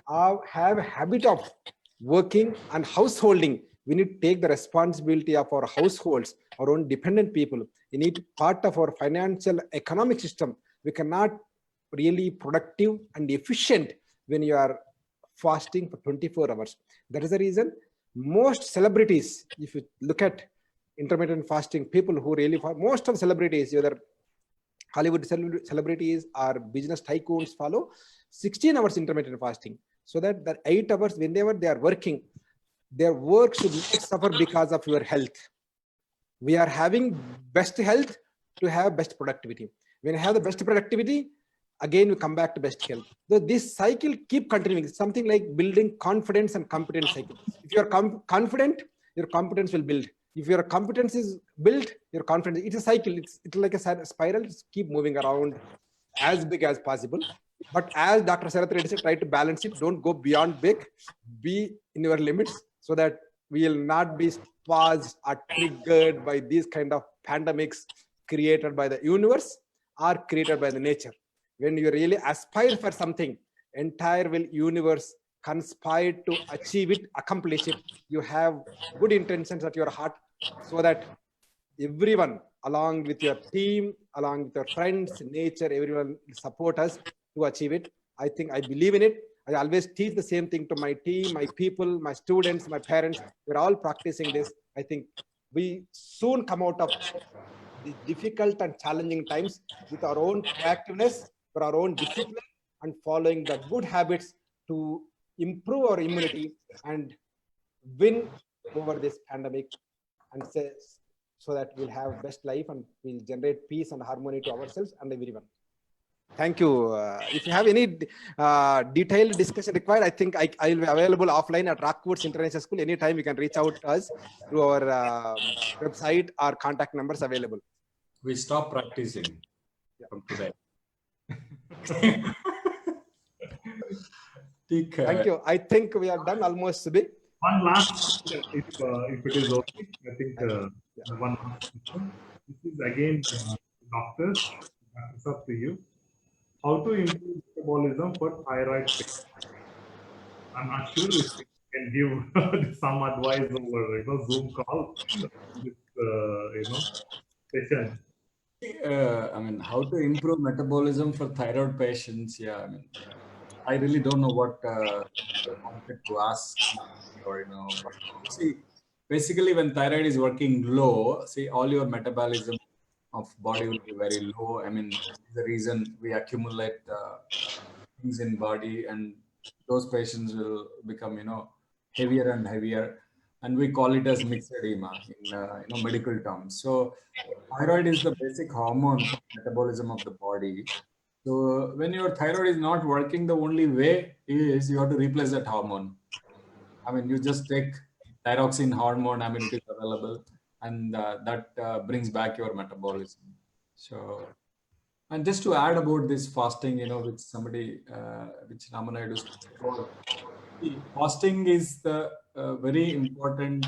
S5: have a habit of working and householding. We need to take the responsibility of our households, our own dependent people. We need part of our financial economic system. We cannot really productive and efficient when you are fasting for 24 hours. That is the reason most celebrities, if you look at intermittent fasting, people who really, most of celebrities, whether Hollywood celebrities or business tycoons, follow 16 hours intermittent fasting, so that the 8 hours, whenever they are working, their work should not suffer because of your health. We are having best health to have best productivity. When you have the best productivity, again we come back to best health. So this cycle keep continuing. It's something like building confidence and competence cycle. If you are confident, your competence will build. If your competence is built, your confidence, it's a cycle. It's like a spiral. Just keep moving around as big as possible. But as Dr. Sarath Reddy said, try to balance it. Don't go beyond big. Be in your limits so that we will not be paused or triggered by these kind of pandemics created by the universe or created by the nature. When you really aspire for something, entire universe conspired to achieve it, accomplish it. You have good intentions at your heart, so that everyone, along with your team, along with your friends, nature, everyone will support us to achieve it. I think I believe in it. I always teach the same thing to my team, my people, my students, my parents. We're all practicing this. I think we soon come out of these difficult and challenging times with our own proactiveness, for our own discipline, and following the good habits to improve our immunity and win over this pandemic, and say, so that we'll have best life and we'll generate peace and harmony to ourselves and everyone. Thank you. If you have any detailed discussion required, I think I will be available offline at Rockwoods International School. Anytime you can reach out to us through our website. Our contact numbers available.
S2: We stop practicing from today.
S5: Thank you. I think we are done almost, Subhi.
S1: One last question, if it is okay. I think one last question. This is again doctors. It's up to you. How to improve metabolism for thyroid patients? I'm not sure if you can give some advice over Zoom call. This session.
S2: I mean, how to improve metabolism for thyroid patients? Yeah, I mean, I really don't know what you wanted to ask, or see, basically when thyroid is working low, see, all your metabolism of body will be very low. I mean, the reason we accumulate things in body, and those patients will become heavier and heavier, and we call it as mixed edema in medical terms. So thyroid is the basic hormone for metabolism of the body. So when your thyroid is not working, the only way is you have to replace that hormone. I mean, you just take thyroxine hormone. I mean, it is available, and that brings back your metabolism. So, and just to add about this fasting, which somebody, which Ramanayadu spoke, fasting is the very important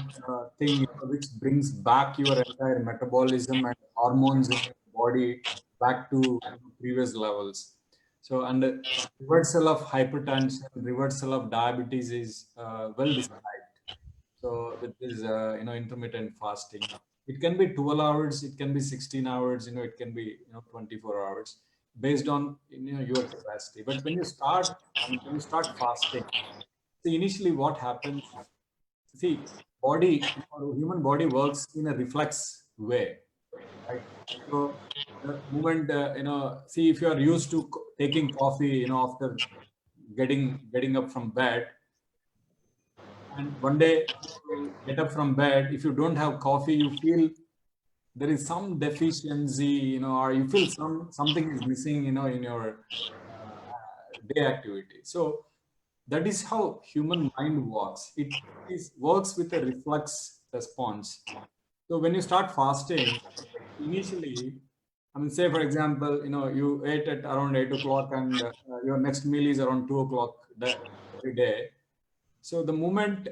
S2: thing which brings back your entire metabolism and hormones in your body back to previous levels. So, and the reversal of hypertension, reversal of diabetes is well described. So with this, intermittent fasting, it can be 12 hours, it can be 16 hours, it can be 24 hours, based on your capacity. But when you start fasting, see, initially what happens? See, human body works in a reflex way, right? So the moment see, if you are used to taking coffee, after getting up from bed, and one day you get up from bed, if you don't have coffee, you feel there is some deficiency, or you feel something is missing, in your day activity. So that is how human mind works. It works with a reflex response. So when you start fasting, initially, I mean, say for example, you ate at around 8 o'clock, and your next meal is around 2 o'clock every day. So the moment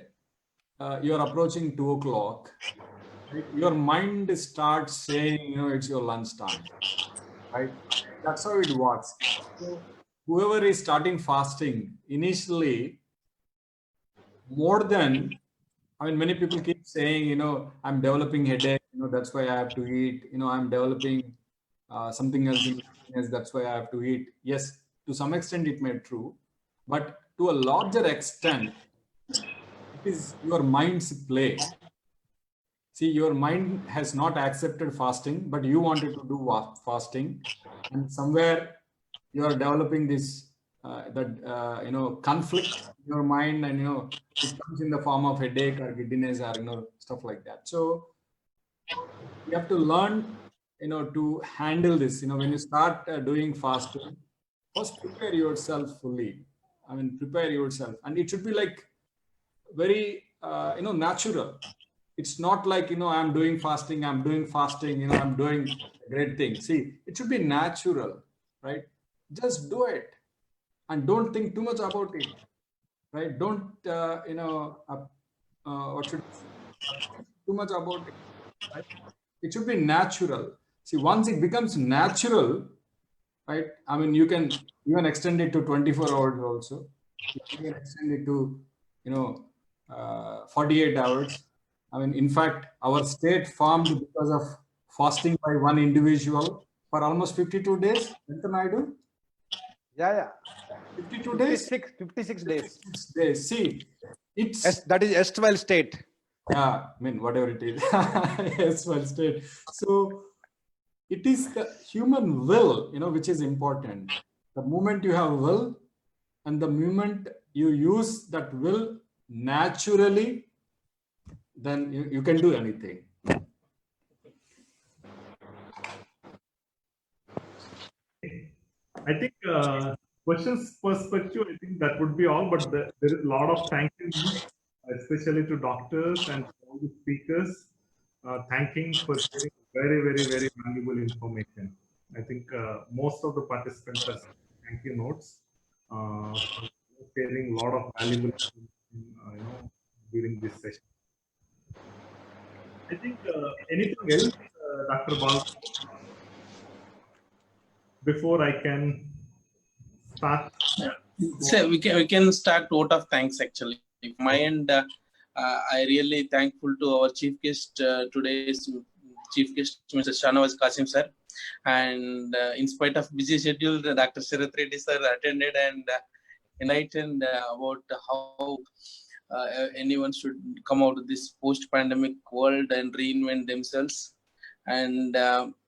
S2: you're approaching 2 o'clock, right, your mind starts saying, it's your lunch time, right? That's how it works. So whoever is starting fasting, initially, many people keep saying, I'm developing headache, that's why I have to eat, I'm developing something else, that's why I have to eat. Yes, to some extent it may be true, but to a larger extent, it is your mind's play. See, your mind has not accepted fasting, but you wanted to do fasting, and somewhere you are developing this conflict in your mind, and it comes in the form of headache or giddiness or stuff like that. So you have to learn to handle this. When you start doing fasting, first prepare yourself fully. I mean, prepare yourself, and it should be like very natural. It's not like I'm doing fasting, I'm doing a great thing. See, it should be natural, right? Just do it, and don't think too much about it, right? Don't what should too much about it, right? It should be natural. See, once it becomes natural, right, I mean, you can even extend it to 24 hours also. You can extend it to 48 hours. I mean, in fact, our state formed because of fasting by one individual for almost 52 days. Enta Naidu?
S5: Yeah.
S2: 52 days?
S5: 56 days.
S2: 56 days. See, it's
S5: Yes, that is S12 state.
S2: yeah, I mean, whatever it is. Yes, well said. So it is the human will, which is important. The moment you have will and the moment you use that will naturally, then you can do anything.
S1: I think questions perspective, I think that would be all, but there is a lot of thank you, especially to doctors and all the speakers, thanking for sharing very, very, very valuable information. I think most of the participants have thank you notes for sharing a lot of valuable information, during this session. I think anything else, Dr. Bal, before I can start?
S3: So we can start vote of thanks actually. My end, I really thankful to our chief guest today's chief guest, Mr. Shanawaz Qasim sir, and in spite of busy schedule, Dr. Sharath Reddy sir attended and enlightened about how anyone should come out of this post-pandemic world and reinvent themselves. And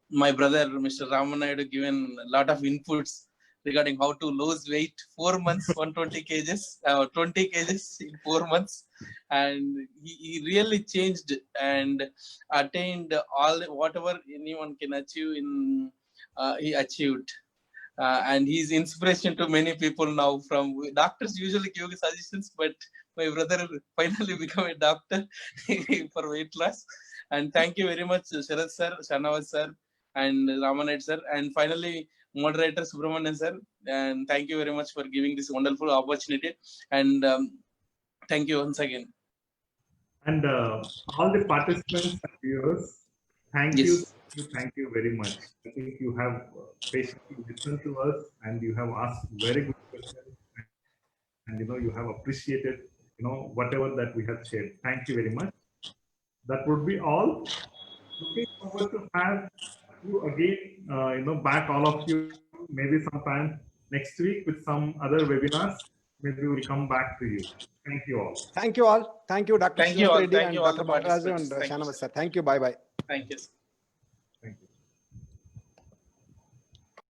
S3: my brother, Mr. Ramanayadu, given a lot of inputs regarding how to lose weight. 4 months, 120 kgs, 20 kgs in 4 months. And he really changed and attained all whatever anyone can achieve in he achieved. And he's inspiration to many people now. From doctors usually give suggestions, but my brother finally became a doctor for weight loss. And thank you very much, Sharath sir, Shanawaz sir, and Ramanayad sir, and finally moderator Subramanian sir. And thank you very much for giving this wonderful opportunity. And thank you once again.
S1: And all the participants and viewers, thank you very much. I think you have patiently listened to us and you have asked very good questions, and you have appreciated whatever that we have shared. Thank you very much. That would be all. Looking forward to have you again, back all of you, maybe sometime next week with some other webinars. Maybe we'll come back to you. Thank you all.
S5: Thank you all. Thank you, Dr.
S3: Thank you all.
S5: Reddy
S3: Thank
S5: and
S3: you all
S5: Dr.
S3: the
S5: Balaraju and
S3: participants. Thank you,
S5: Shanawaz sir. Thank you. Bye-bye.
S3: Thank you.